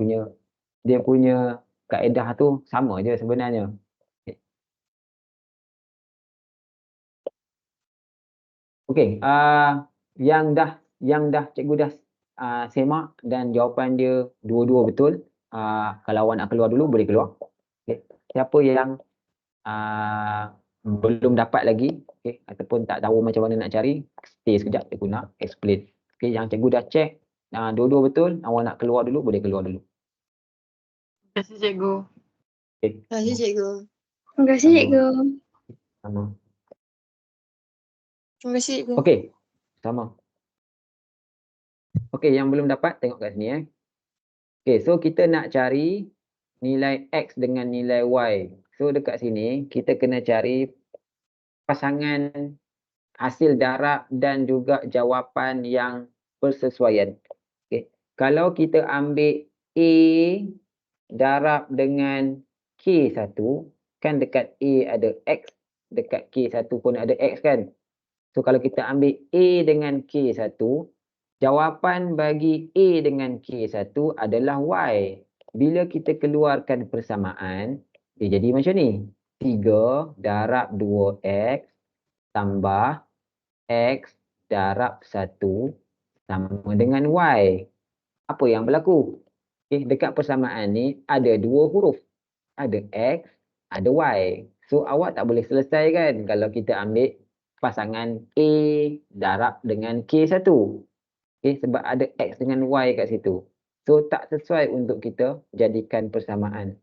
punya kaedah tu sama je sebenarnya. Okay. Okey, yang dah cikgu dah semak dan jawapan dia dua-dua betul. Kalau awak nak keluar dulu boleh keluar. Okay. Siapa yang belum dapat lagi, okay, ataupun tak tahu macam mana nak cari, stay sekejap, cikgu nak explain. Okay, yang cikgu dah check, dua-dua betul, awak nak keluar dulu, boleh keluar dulu. Terima kasih cikgu. Okay. Terima kasih cikgu. Terima kasih cikgu. Sama. Terima kasih cikgu. Okey, sama. Okey, yang belum dapat, tengok kat sini. Okey, so kita nak cari nilai X dengan nilai Y. So dekat sini, kita kena cari pasangan hasil darab dan juga jawapan yang bersesuaian. Okay. Kalau kita ambil A darab dengan K1, kan dekat A ada X, dekat K1 pun ada X kan. So kalau kita ambil A dengan K1, jawapan bagi A dengan K1 adalah Y. Bila kita keluarkan persamaan, dia jadi macam ni. 3 darab 2X tambah X darab 1 sama dengan Y. Apa yang berlaku? Okay, dekat persamaan ni ada 2 huruf. Ada X, ada Y. So awak tak boleh selesai kan kalau kita ambil pasangan A darab dengan K1. Okay, sebab ada X dengan Y kat situ. So tak sesuai untuk kita jadikan persamaan.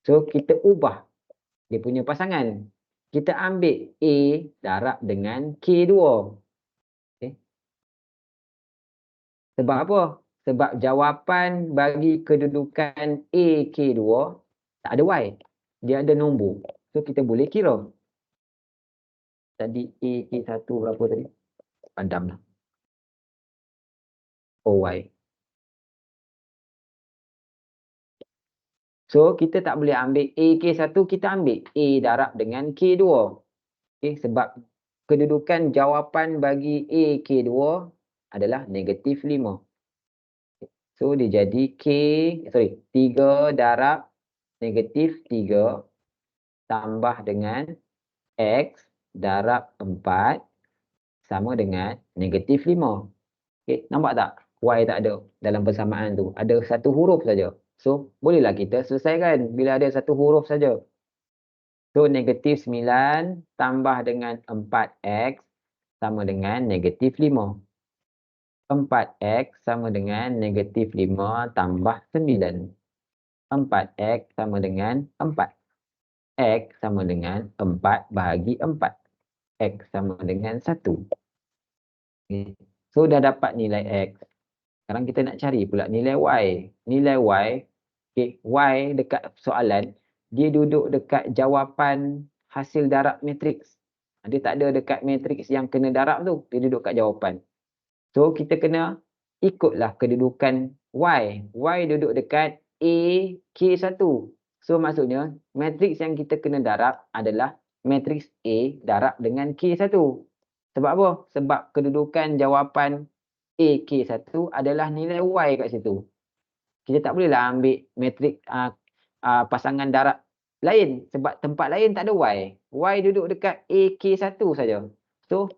So kita ubah dia punya pasangan. Kita ambil A darab dengan K2. Okay. Sebab apa? Sebab jawapan bagi kedudukan A K2 tak ada Y. Dia ada nombor. So kita boleh kira. Tadi A K1 berapa tadi? Pandam lah. Y. So kita tak boleh ambil A K1, kita ambil A darab dengan K2. Okay, sebab kedudukan jawapan bagi A K2 adalah negatif 5. So dia jadi 3 darab negatif 3 tambah dengan X darab 4 sama dengan negatif 5. Okay, nampak tak? Y tak ada dalam persamaan tu. Ada satu huruf saja. So, bolehlah kita selesaikan bila ada satu huruf saja. So, negatif 9 tambah dengan 4x sama dengan negatif 5. 4x sama dengan negatif 5 tambah 9. 4x sama dengan 4. X sama dengan 4 bahagi 4. X sama dengan 1. Okay. So, dah dapat nilai X. Sekarang kita nak cari pula nilai Y. Nilai Y, okay, Y dekat soalan, dia duduk dekat jawapan hasil darab matriks. Dia tak ada dekat matriks yang kena darab tu. Dia duduk kat jawapan. So, kita kena ikutlah kedudukan Y. Y duduk dekat A, K1. So, maksudnya, matriks yang kita kena darab adalah matriks A darab dengan K1. Sebab apa? Sebab kedudukan jawapan A, K1 adalah nilai Y kat situ. Kita tak bolehlah ambil matriks pasangan darab lain. Sebab tempat lain tak ada Y. Y duduk dekat A, K1 saja. So,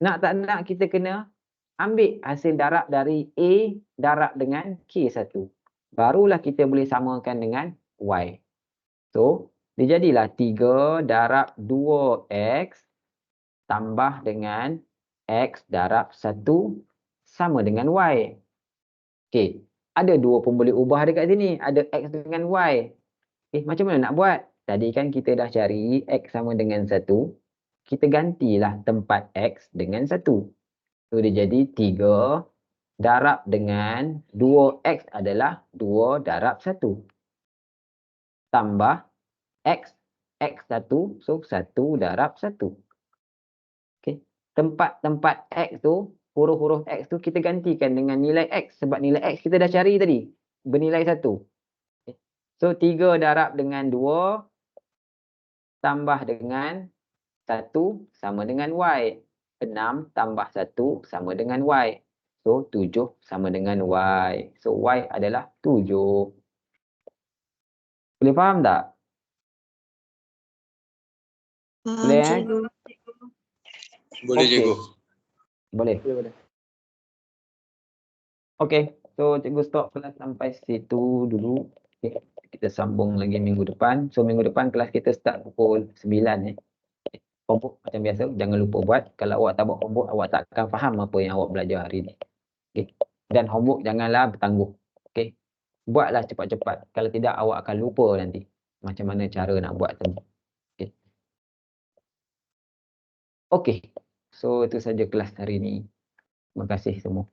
nak tak nak kita kena ambil hasil darab dari A darab dengan K1. Barulah kita boleh samakan dengan Y. So, dia jadilah 3 darab 2X tambah dengan X darab 1 sama dengan Y. Okey, ada dua pun boleh ubah dekat sini. Ada X dengan Y. Macam mana nak buat? Tadi kan kita dah cari X sama dengan 1. Kita gantilah tempat X dengan 1. So, dia jadi 3 darab dengan 2X adalah 2 darab 1. Tambah X, X1, so 1 darab 1. Okay. Tempat X tu, huruf-huruf X tu kita gantikan dengan nilai X. Sebab nilai X kita dah cari tadi. Bernilai 1. Okay. So, 3 darab dengan 2 tambah dengan 1 sama dengan Y. 6 tambah 1 sama dengan Y. So, 7 sama dengan Y. So, Y adalah 7. Boleh faham tak? Boleh, Cikgu. Boleh, Okey. cikgu. Boleh. Boleh. Okey. So, cikgu stop kelas sampai situ dulu. Okay. Kita sambung lagi minggu depan. So, minggu depan kelas kita start pukul 9. Homework macam biasa. Jangan lupa buat. Kalau awak tak buat homework, awak tak akan faham apa yang awak belajar hari ni. Okay. Dan homework janganlah bertangguh. Okay. Buatlah cepat-cepat. Kalau tidak, awak akan lupa nanti. Macam mana cara nak buat tu. Okay. Okay. So, itu saja kelas hari ni. Terima kasih semua.